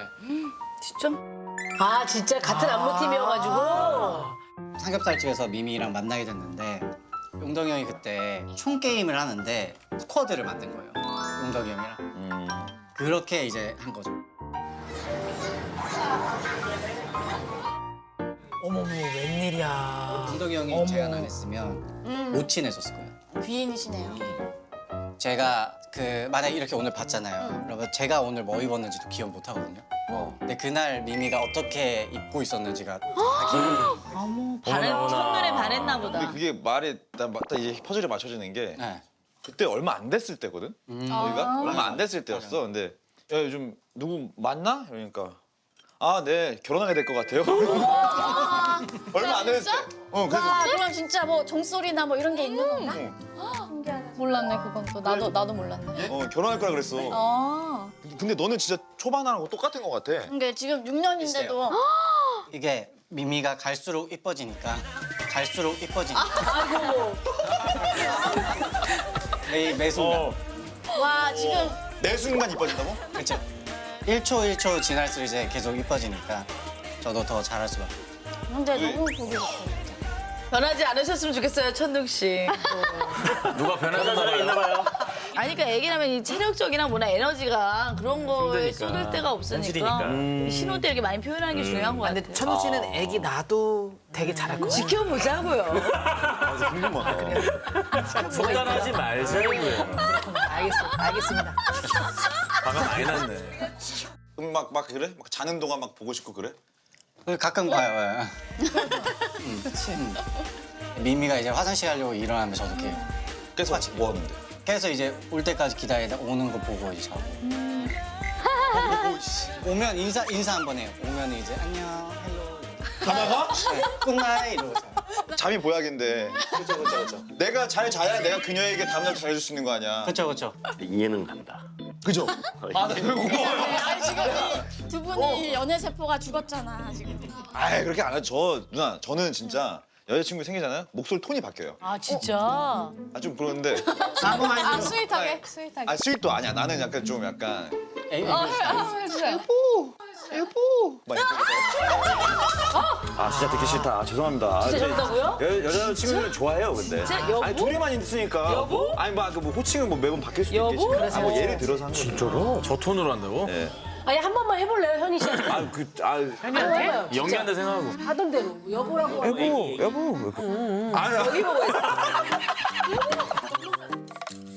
S8: 진짜? 아 진짜 같은 안무팀이어가지고.
S15: 삼겹살집에서 미미랑 만나게 됐는데 용덕이 형이 그때 총 게임을 하는데 스쿼드를 만든 거예요. 용덕이 형이랑. 그렇게 이제 한 거죠.
S8: 어머머 웬일이야.
S15: 용덕이 형이 제안 안 했으면 못 친해졌을 거예요.
S2: 귀인이시네요.
S15: 제가 그 만약 이렇게 오늘 봤잖아요. 그러면 제가 오늘 뭐 입었는지도 기억 못 하거든요. 근데 그날 미미가 어떻게 입고 있었는지가 다 기억이 나요.
S2: 첫눈에 반했나 보다.
S9: 근데 그게 말이 딱 이제 퍼즐이 맞춰지는 게 그때 얼마 안 됐을 때거든. 너희가 얼마 안 됐을 때였어. 근데 야 요즘 누구 만나? 이러니까 아 네 결혼하게 될 것 같아요. 얼마 안 됐을 때. 그래서
S2: 와 그럼 진짜 뭐 종소리나 뭐 이런 게 있는 건가?
S4: 몰랐네 그건 또 나도 몰랐네.
S9: 결혼할 거라 그랬어. 근데 너는 진짜 초반하고 똑같은 것 같아.
S2: 근데 지금 6년인데도
S15: 이게 미미가 갈수록 이뻐지니까 갈수록 이뻐지니까.
S8: 아이고.
S15: 매 순간.
S2: 와 지금
S9: 매 순간 이뻐진다고?
S15: 그렇죠. 1초 1초 지날수록 이제 계속 이뻐지니까 저도 더 잘할 수밖에.
S2: 근데 너무 보기 좋다.
S8: 변하지 않으셨으면 좋겠어요, 천둥 씨.
S12: 누가 변하는 사람이 있나 봐요.
S8: 아니, 그러니까 애기라면 이 체력적이나 뭐나 에너지가 그런 거에
S12: 힘드니까.
S8: 쏟을 데가 없으니까.
S12: 현실이니까.
S8: 신혼 때 이렇게 많이 표현하는 게 중요한 것 같아요.
S13: 근데 천우 씨는 애기 낳아도 되게 잘할 것 같아요.
S8: 지켜보자고요.
S12: 속단하지 말자고요.
S8: 알겠습니다.
S12: 화가 많이 났네.
S9: 막 그래? 막 자는 동안 막 보고 싶고 그래?
S15: 가끔 봐요. 그치. 미미가 이제 화장실 가려고 일어나면 저도 이렇게
S9: 계속 뭐 하는데?
S15: 계속 이제 올 때까지 기다리다 오는 거 보고 이제 자고. 오면 인사 한번 해요. 오면 이제 안녕, 헬로.
S9: 가다가?
S15: 네, 굿나잇 이러고 자.
S9: 잠이 보약인데. 그렇죠. 내가 잘 자야 내가 그녀에게 다음날 잘해줄 수 있는 거 아니야.
S15: 그렇죠.
S12: 이해는 간다.
S9: 그죠? 아, 나 이거 고마워요.
S2: 아니 지금 이 두 분이 연애 세포가 죽었잖아 지금.
S9: 아, 그렇게 안 하죠. 누나, 저는 진짜 여자친구 생기잖아요. 목소리 톤이 바뀌어요.
S8: 아, 진짜?
S9: 아, 좀 그런데.
S2: 아 스윗하게.
S9: 아, 스윗도 아니야. 나는 약간 좀 약간.
S2: 해주세요.
S9: 막 이렇게. 아, 진짜 듣기 싫다. 아, 죄송합니다.
S8: 진짜 좋다고요?
S9: 여자친구는 좋아해요, 근데.
S8: 진짜? 여보?
S9: 아니, 둘이만 있으니까.
S8: 여보?
S9: 아니, 뭐 호칭은 뭐 매번 바뀔 수도
S8: 여보?
S9: 있겠지만.
S8: 그래서.
S9: 아, 뭐 예를 들어서 한 거죠.
S12: 진짜로? 저 톤으로 한다고?
S9: 네.
S8: 아니, 한 번만 해볼래요, 현희 씨한테?
S13: 현이한테?
S12: 연기한다 생각하고.
S8: 하던 대로. 여보라고.
S9: 여보. 아니,
S8: 여기 보고 있어.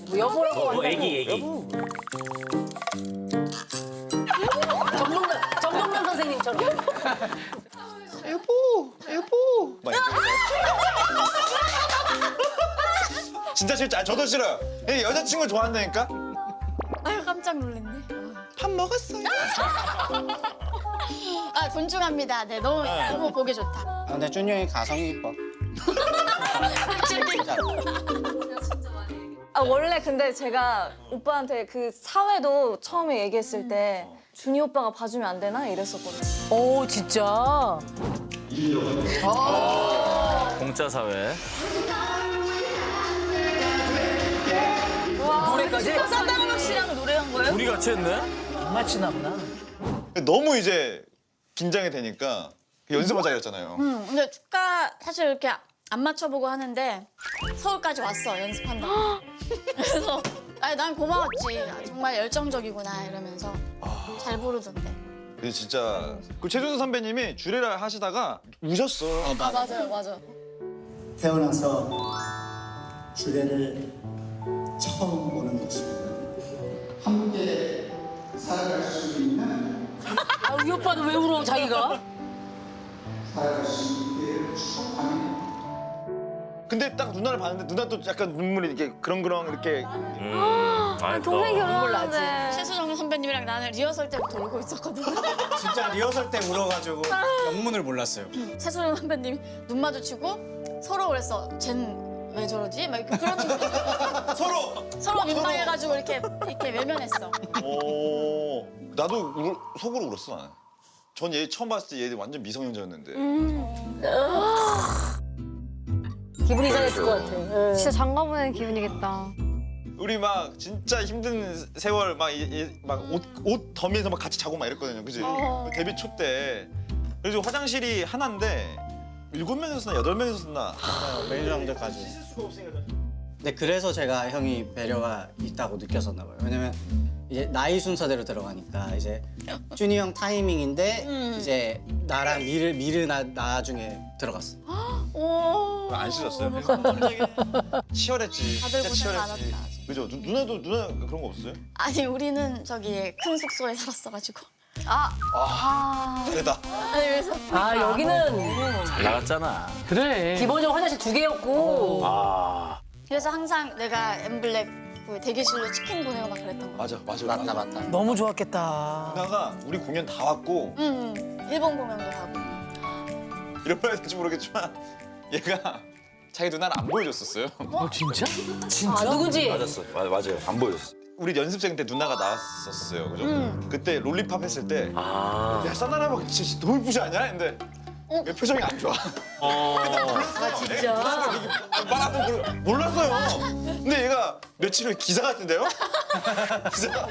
S8: 뭐 여보라고 한다고.
S12: 애기.
S8: 정동면 선생님처럼.
S9: 막 이렇게. 진짜 싫죠. 아, 저도 싫어요. 여자친구 좋아한다니까?
S2: 아유 깜짝 놀랐네.
S9: 밥 먹었어요.
S2: 아 존중합니다. 네 너무 보기 좋다.
S15: 근데 준이 형이 가성이 이뻐.
S4: 아 원래 근데 제가 오빠한테 그 사회도 처음에 얘기했을 때 준이 오빠가 봐주면 안 되나 이랬었거든요.
S8: 오, 진짜?
S12: 공짜 사회.
S8: 노래까지?
S4: 산다음악 씨랑 노래한 거예요?
S12: 둘이 같이 했네?
S8: 정말 친하구나.
S9: 너무 이제 긴장이 되니까 연습하자 이랬잖아요.
S2: 근데 축가 사실 이렇게 안 맞춰보고 하는데 서울까지 왔어 연습한다고. 그래서 아니 난 고마웠지. 아, 정말 열정적이구나 이러면서 잘 부르던데.
S9: 근데 진짜 그 최준수 선배님이 주례를 하시다가 우셨어.
S4: 아 맞아요.
S17: 태어나서 주례를 처음 보는 모습입니다. 함께 살아갈 수 있는
S8: 아, 이 오빠는 왜 울어, 자기가?
S17: 살아갈 수 있기를 축복합니다.
S9: 근데 딱 누나를 봤는데 누나도 약간 눈물이 이렇게 그렁그렁 이렇게.
S4: 동생 결혼하는데.
S2: 최수정 선배님이랑 나는 리허설 때부터 울고 있었거든.
S15: 진짜 리허설 때 울어가지고 영문을 몰랐어요.
S2: 최수정 선배님이 눈 마주치고 서로 그랬어. 쟨 왜 저러지? 막 이렇게 그러는 거. 서로 민망해가지고 이렇게 외면했어.
S9: 오, 나도 속으로 울었어. 나는. 전 얘 처음 봤을 때 얘 완전 미성년자였는데.
S8: 기분이 이상했을 것 같아.
S16: 진짜 장가 보내는 기분이겠다.
S9: 우리 막 진짜 힘든 세월 막 옷 더미에서 막 같이 자고 막 이랬거든요. 그지? 데뷔 초 때. 그래서 화장실이 하나인데 7명이서 썼나 8명이서 썼나.
S15: 매니저 형들까지. 네, 그래서 제가 형이 배려가 있다고 느꼈었나 봐요. 왜냐면 이제 나이 순서대로 들어가니까 이제 준이 형 타이밍인데 이제 나랑 미르 나중에 들어갔어.
S2: 오.
S9: 안 씻었어요?
S2: 너무 감동적이네.
S9: 치열했지.
S2: 다들
S9: 진짜
S2: 고생
S9: 치열했지.
S2: 많았다.
S9: 그죠? 누나 그런 거 없어요?
S2: 아니 우리는 저기 큰 숙소에 살았어가지고.
S9: 됐다.
S2: 아니 그래서
S8: 아, 여기는
S12: 잘 나갔잖아.
S13: 그래.
S8: 기본적으로 화장실 2개였고.
S2: 그래서 항상 내가 엠블랙 그 대기실로 치킨 보내고 막 그랬던 거.
S9: 맞아.
S15: 맞다.
S8: 너무 좋았겠다.
S9: 누나가 우리 공연 다 왔고
S2: 일본 공연도 가고.
S9: 이런 말 해야 될지 모르겠지만 얘가 자기 누나를 안 보여줬었어요.
S13: 진짜?
S8: 아, 누구지?
S9: 맞아요. 안 보여줬어. 우리 연습생 때 누나가 나왔었어요. 그죠? 그때 롤리팝 했을 때 야, 사나나 막 진짜 너무 이쁘지 않냐? 근데 왜 표정이 안 좋아?
S8: 아 진짜.
S9: 몰랐어요. 근데 얘가 며칠 후에 기사 같은데요? 기사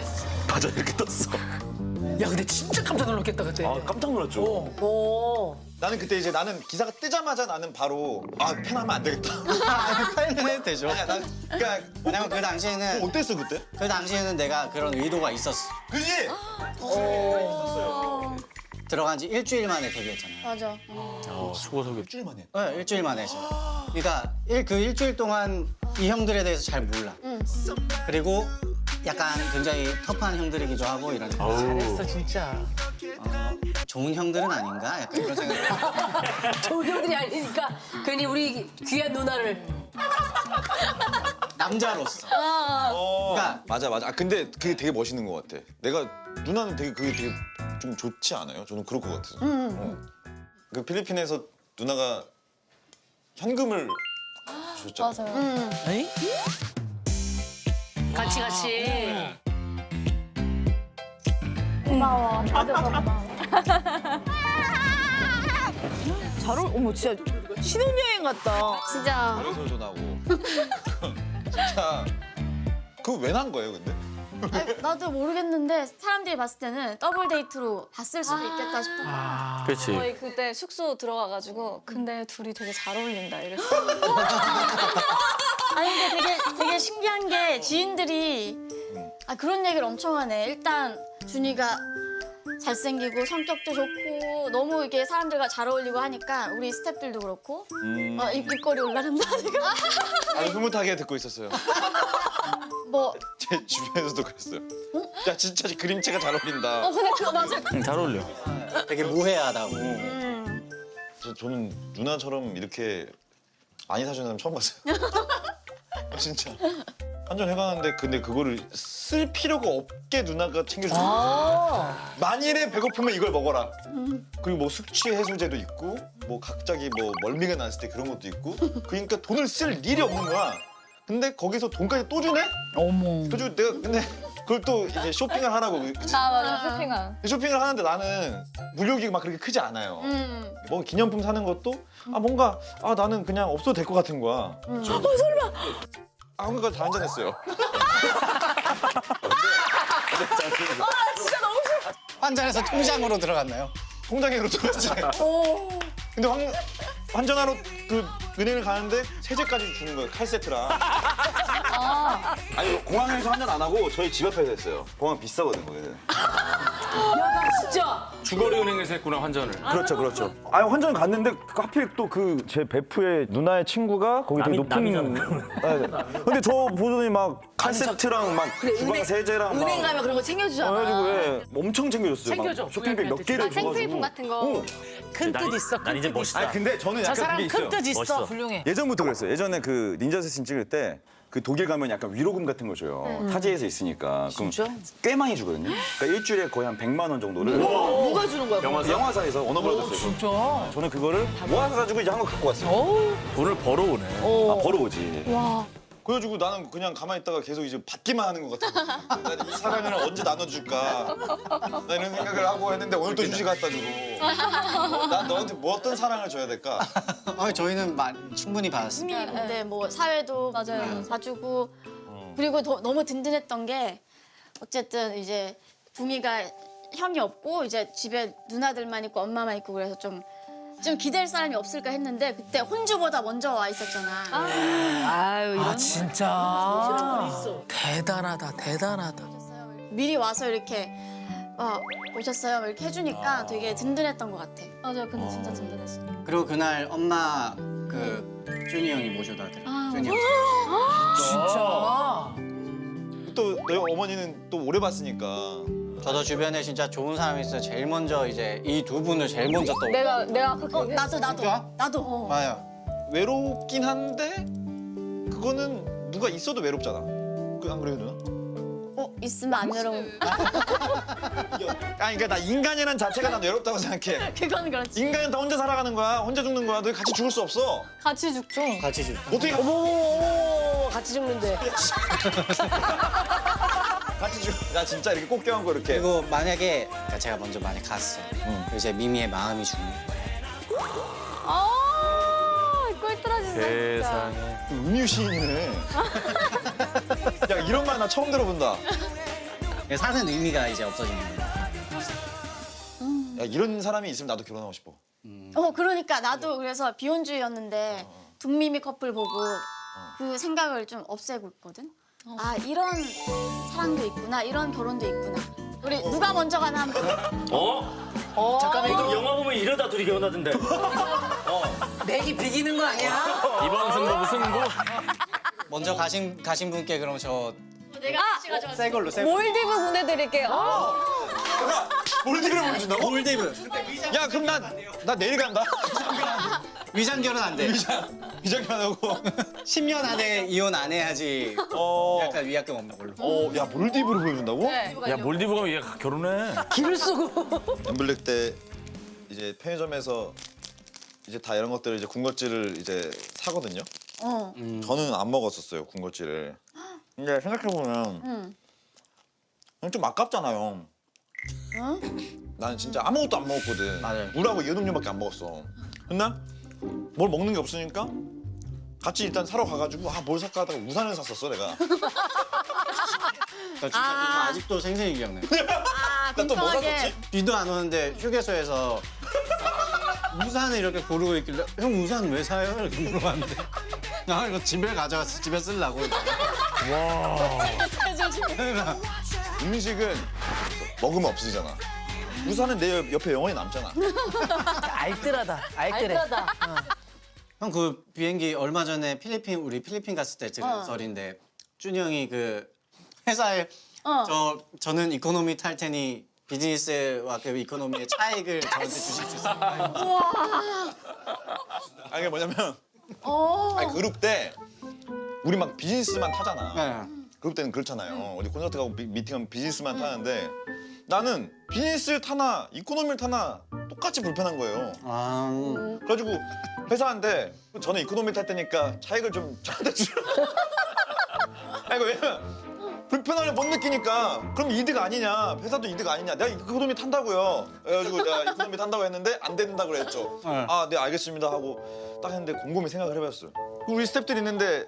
S9: 맞아 이렇게 떴어.
S8: 야 근데 진짜 깜짝 놀랐겠다 그때.
S9: 아 깜짝 놀랐죠.
S8: 오.
S9: 나는 그때 이제 나는 기사가 뜨자마자 나는 바로 아 팬하면 안 되겠다.
S15: 팬은 해도 되죠.
S9: 아니야 난 그러니까
S15: 왜냐면 그 당시에는
S9: 어땠어 그때?
S15: 그 당시에는 내가 그런 의도가 있었어.
S9: 그지?
S15: 들어간 지 일주일 만에 데뷔했잖아요.
S2: 맞아.
S12: 수고석이.
S9: 일주일 만에.
S15: 네, 일주일 만에 했어요. 그러니까 그 일주일 동안 이 형들에 대해서 잘 몰라. 그리고 약간 굉장히 터프한 형들이기도 하고 이러니까
S8: 잘했어 진짜.
S15: 좋은 형들은 아닌가? 약간 그런 생각이
S8: 좋은 형들이 아니니까 괜히 우리 귀한 누나를.
S15: 남자로서.
S9: 그러니까 맞아. 아 근데 그게 되게 멋있는 것 같아. 내가 누나는 되게 그게 되게 좀 좋지 않아요? 저는 그럴 것 같아서. 그 필리핀에서 누나가 현금을 줬잖아.
S2: 맞아요.
S8: 에이? 같이.
S2: 고마워. 받아서 고마워.
S10: 어머 진짜 신혼여행 같다.
S16: 진짜.
S9: 그래서 전화고. 진짜 그거 왜 난 거예요, 근데?
S2: 아니, 나도 모르겠는데 사람들이 봤을 때는 더블 데이트로 봤을 수도 있겠다 싶어.
S12: 그렇지.
S4: 저희 그때 숙소 들어가가지고 근데 둘이 되게 잘 어울린다 이랬어.
S2: 아니 근데 되게 신기한 게 지인들이 그런 얘기를 엄청 하네. 일단 준이가 잘생기고 성격도 좋고 너무 이게 사람들과 잘 어울리고 하니까 우리 스태프들도 그렇고 입꼬리 올라간다 지금.
S9: 아니 흐뭇하게 듣고 있었어요.
S2: 뭐
S9: 제 주변에서도 그랬어요. 야 진짜 그림체가 잘 어울린다.
S2: 근데 그거 맞아.
S12: 잘 어울려.
S15: 되게 무해하다고.
S9: 저는 누나처럼 이렇게 많이 사주는 사람 처음 봤어요. 진짜. 한잔 해가는데 근데 그거를 쓸 필요가 없게 누나가 챙겨줬어요. 만일에 배고프면 이걸 먹어라. 그리고 뭐 숙취 해소제도 있고 뭐 갑자기 뭐 멀미가 났을 때 그런 것도 있고 그러니까 돈을 쓸 일이 없는 거야. 근데 거기서 돈까지 또 주네?
S8: 어머.
S9: 또 주, 내가 근데 그걸 또 이제 쇼핑을 하라고. 그치?
S4: 맞아 쇼핑한.
S9: 쇼핑을 하는데 나는 물욕이 막 그렇게 크지 않아요. 뭐 기념품 사는 것도 뭔가 나는 그냥 없어도 될 것 같은 거야.
S2: 설마.
S9: 그러니까 다 한잔했어요.
S15: 진짜 너무 싫어. 환전해서 통장으로 들어갔나요?
S9: 통장으로 들어갔지. 근데 환전하러 그 은행을 가는데 세제까지 주는 거예요. 칼 세트랑. 아니 공항에서 환전 안 하고 저희 집 앞에서 했어요. 공항 비싸거든 거기는.
S8: 야나 진짜.
S12: 주거리 은행에서 했구나 환전을.
S9: 그렇죠. 아니 환전 갔는데 하필 또 그 제 베프의 누나의 친구가 거기 되게 높은. 근데 저 보더니 막 칼 세트랑 막 주방 세제랑 막.
S8: 은행 가면 그런 거 챙겨주잖아.
S9: 그래가지고 엄청 챙겨줬어요.
S8: 챙겨줘.
S9: 막 쇼핑백 몇 개를 줘가지고.
S16: 생필품 같은 거.
S8: 큰 뜻 있어.
S12: 난 이제 멋있다.
S9: 아니 근데 저는
S8: 저
S9: 약간
S8: 사람
S9: 그게 있어요.
S8: 큰 뜻 있어.
S12: 멋있어.
S8: 훌륭해.
S9: 예전부터 그랬어요. 예전에 그 닌자 세신 찍을 때 그 독일 가면 약간 위로금 같은 거 줘요. 타지에서 있으니까.
S8: 진짜?
S9: 그럼 꽤 많이 주거든요. 그러니까 일주일에 거의 한 100만 원 정도를.
S8: 누가 주는 거야?
S9: 영화사에서 워너브라더스에서.
S8: 진짜.
S9: 저는 그거를 모아가지고 이제 한국 갖고 왔어요.
S12: 돈을 벌어오네.
S9: 벌어오지.
S2: 와.
S9: 그래가지고 나는 그냥 가만히 있다가 계속 이제 받기만 하는 것 같은 거지. 나는 이 사람이랑 언제 나눠줄까. 나 이런 생각을 하고 했는데 오늘 또 휴지 갖다 주고. 난 너한테 뭐 어떤 사랑을 줘야 될까?
S15: 저희는 충분히 받았어요.
S2: 근데 뭐 사회도
S4: 맞아요.
S2: 봐주고 그리고 너무 든든했던 게 어쨌든 이제 붕이가 형이 없고 이제 집에 누나들만 있고 엄마만 있고 그래서 좀 기댈 사람이 없을까 했는데 그때 혼주보다 먼저 와 있었잖아.
S10: 아유 이런.
S8: 진짜. 대단하다.
S2: 미리 와서 이렇게 오셨어요 이렇게 해주니까 되게 든든했던 것 같아.
S4: 맞아 근데 진짜 든든했어.
S15: 그리고 그날 엄마 그 준이 형이 모셔다 드려. 준이 형.
S8: 진짜.
S9: 또 너희 어머니는 또 오래 봤으니까.
S15: 저도 주변에 진짜 좋은 사람이 있어요. 제일 먼저 이제 이 두 분을 제일 먼저 떠올려.
S4: 내가 그렇게
S2: 나도.
S15: 맞아요.
S9: 외롭긴 한데 그거는 누가 있어도 외롭잖아. 안 그래요 누나?
S2: 있으면 안 외로워.
S9: 그러니까 나 인간이란 자체가 난 외롭다고 생각해.
S2: 그건 그렇지.
S9: 인간은 다 혼자 살아가는 거야. 혼자 죽는 거야. 너희 같이 죽을 수 없어.
S4: 같이 죽죠.
S15: 같이 줄.
S9: 어떻게
S8: 어머 같이 죽는데.
S9: 같이 죽? 나 진짜 이렇게 꼭 껴안고 이렇게.
S15: 그리고 만약에 제가 먼저 많이 갔어요. 그리고 이제 미미의 마음이 중요해.
S12: 세상에.
S9: 음유 시인이네. 야 이런 말 나 처음 들어본다.
S15: 사는 의미가 이제 없어지는 거예요.
S9: 야 이런 사람이 있으면 나도 결혼하고 싶어.
S2: 그러니까 나도 그래서 비혼주의였는데 둠미미 커플 보고 그 생각을 좀 없애고 있거든. 아 이런 사랑도 있구나, 이런 결혼도 있구나. 우리 누가 먼저 가나 한번.
S5: 잠깐만 이거 영화 보면 이러다 둘이 결혼하던데.
S8: 내기 비기는 거 아니야?
S12: 이번 승부 무슨 뭐?
S15: 먼저 가신 분께 그럼 저
S2: 내가 가져왔어.
S15: 새 걸로 새 걸로.
S4: 몰디브 보내드릴게요.
S9: 몰디브를 보여준다고?
S15: 몰디브.
S9: 야 그럼 나 내일 간다.
S15: 위장 결혼 안 돼.
S9: 위장 결혼하고
S15: 10년 안에 이혼 안 해야지. 약간 위약금 없는 걸로.
S9: 야 몰디브를 보여준다고?
S12: 야 몰디브 가면 얘 결혼해.
S8: 길을 쓰고.
S9: 엠블랙 때 이제 편의점에서 이제 다 이런 것들을 이제 군것질을 이제 사거든요. 저는 안 먹었었어요 군것질을. 근데 생각해 보면 좀 아깝잖아요. 나는 진짜 아무것도 안 먹었거든.
S15: 맞아요.
S9: 물하고 이온음료밖에 안 먹었어. 근데 뭘 먹는 게 없으니까 같이 일단 사러 가가지고 뭘 살까 하다가 우산을 샀었어 내가.
S15: 나 진짜 아직도 생생히 기억나.
S9: 나 또 뭐 샀었지?
S15: 비도 안 오는데 휴게소에서 우산을 이렇게 고르고 있길래 형 우산 왜 사요? 이렇게 물어봤는데 나 이거 집에 가져와서 집에 쓰려고.
S9: 음식은 먹으면 없어지잖아. 우산은 내 옆에 영원히 남잖아.
S8: 알뜰하다. 알뜰해.
S15: 형 그 비행기 얼마 전에 우리 필리핀 갔을 때 들은 썰인데 준이 형이 그 회사에 저는 이코노미 탈 테니 비즈니스와 그 이코노미의 차익을 저한테 주실 수 있어요.
S9: 아 이게 뭐냐면 아니 그룹 때 우리 막 비즈니스만 타잖아. 그룹 때는 그렇잖아요. 어디 콘서트 가고 미팅하면 비즈니스만 타는데 나는 비즈니스를 타나 이코노미를 타나 똑같이 불편한 거예요. 그래가지고 회사한테 저는 이코노미 탈 테니까 차익을 좀 저한테 주라. 아니 왜냐면 불편함을 못 느끼니까 그럼 이득 아니냐, 회사도 이득 아니냐. 내가 이코노미 탄다고요. 그래가지고 내가 이코노미 탄다고 했는데 안 된다고 그랬죠. 아, 네 알겠습니다 하고 딱 했는데 곰곰이 생각을 해봤어요. 우리 스태프들 있는데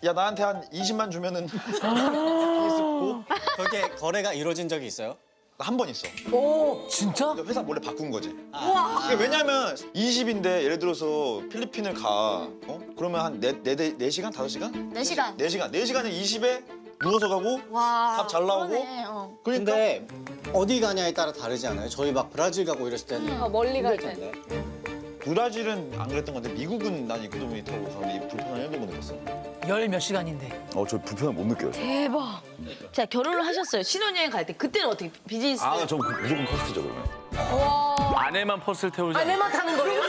S9: 야 나한테 한 20만 주면은 있었고
S15: 그게 거래가 이루어진 적이 있어요?
S9: 한 번 있어.
S8: 오 진짜?
S9: 회사 몰래 바꾼 거지. 왜냐면 20인데 예를 들어서 필리핀을 가. 그러면 한 4시간? 5시간?
S2: 4시간.
S9: 4시간에 20에 누워서 가고 밥 잘 나오고.
S2: 그러네,
S9: 그러니까
S15: 근데 어디 가냐에 따라 다르지 않아요? 저희 막 브라질 가고 이랬을 때는
S4: 멀리 갈 때.
S9: 브라질은 안 그랬던 건데 미국은 난 이코노미 타고 가는데 불편한 일도 못 느꼈어.
S8: 열 몇 시간인데.
S9: 저 불편함 못 느껴요.
S8: 대박. 자 결혼을 하셨어요. 신혼여행 갈 때 그때는 어떻게 비즈니스?
S9: 전 무조건 퍼스트죠 그러면.
S12: 아내만 퍼스를 태우자.
S8: 아내만 타는 거예요?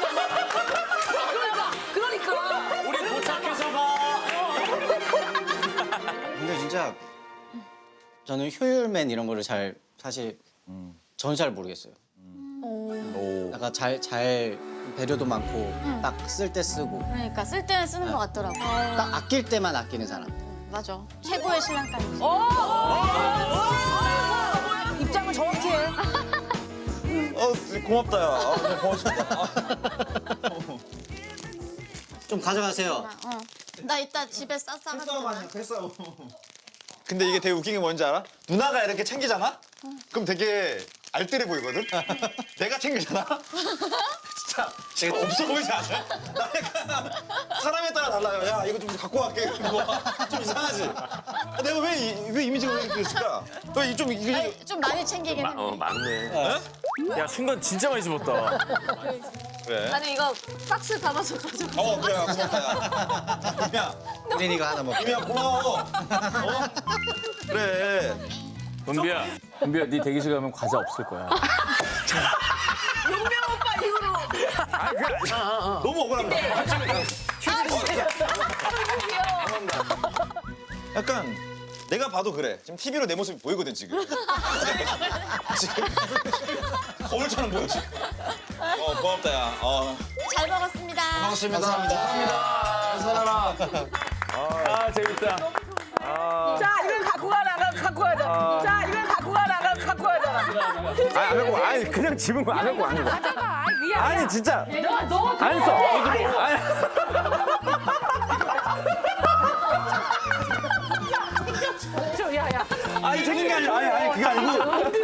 S8: 그러니까.
S12: 우리 도착해서 봐.
S15: 근데 진짜 저는 효율맨 이런 거를 사실 저는 잘 모르겠어요. 약간 잘 배려도 많고 딱 쓸 때 쓰고
S2: 그러니까 쓸 때는 쓰는 것 같더라고.
S15: 딱 아낄 때만 아끼는 사람.
S2: 맞아. 최고의 신랑감이지.
S8: 입장을 정확히 해.
S9: 고맙다 야. 고맙습니다.
S15: 좀 가져가세요.
S2: 나 이따 집에 싸가지고.
S9: 근데 이게 되게 웃긴 게 뭔지 알아? 누나가 이렇게 챙기잖아? 그럼 되게 알뜰해 보이거든? 내가 챙기잖아? 진짜 없어 보이지 않아? 나 약간 사람에 따라 달라요. 야 이거 좀 갖고 갈게. 이거 좀 이상하지? 내가 왜 이미지가 왜 그랬을까? 이게
S2: 좀 많이 챙기긴 해.
S12: 맞네. 야 순간 진짜 많이 집었다.
S9: 그래.
S4: 아니 이거 박스 담아서 가져가.
S9: 그래 고맙다. 야.
S15: 우린 이거 하나 먹게.
S9: 이미야 고마워. 그래.
S12: 은비야 네 대기실 가면 과자 없을 거야.
S8: 용명 오빠 이후로.
S9: 너무 억울합니다. 약간 내가 봐도 그래. 지금 TV로 내 모습이 보이거든 지금. 지금 거울처럼 보여 지금. 고맙다 야.
S2: 잘 먹었습니다.
S9: 고맙습니다. 감사합니다. 살아라.
S12: 재밌다.
S8: 자 이걸 갖고 가자. 자 이걸 갖고 가잖아.
S1: 안 갖고 아니 그냥 집은 안 갖고 안 갖고.
S8: 가져가. 미안.
S1: 아니 진짜
S8: 너
S1: 안 써.
S9: 아니 주는 게 아니라 아니 그게 아니고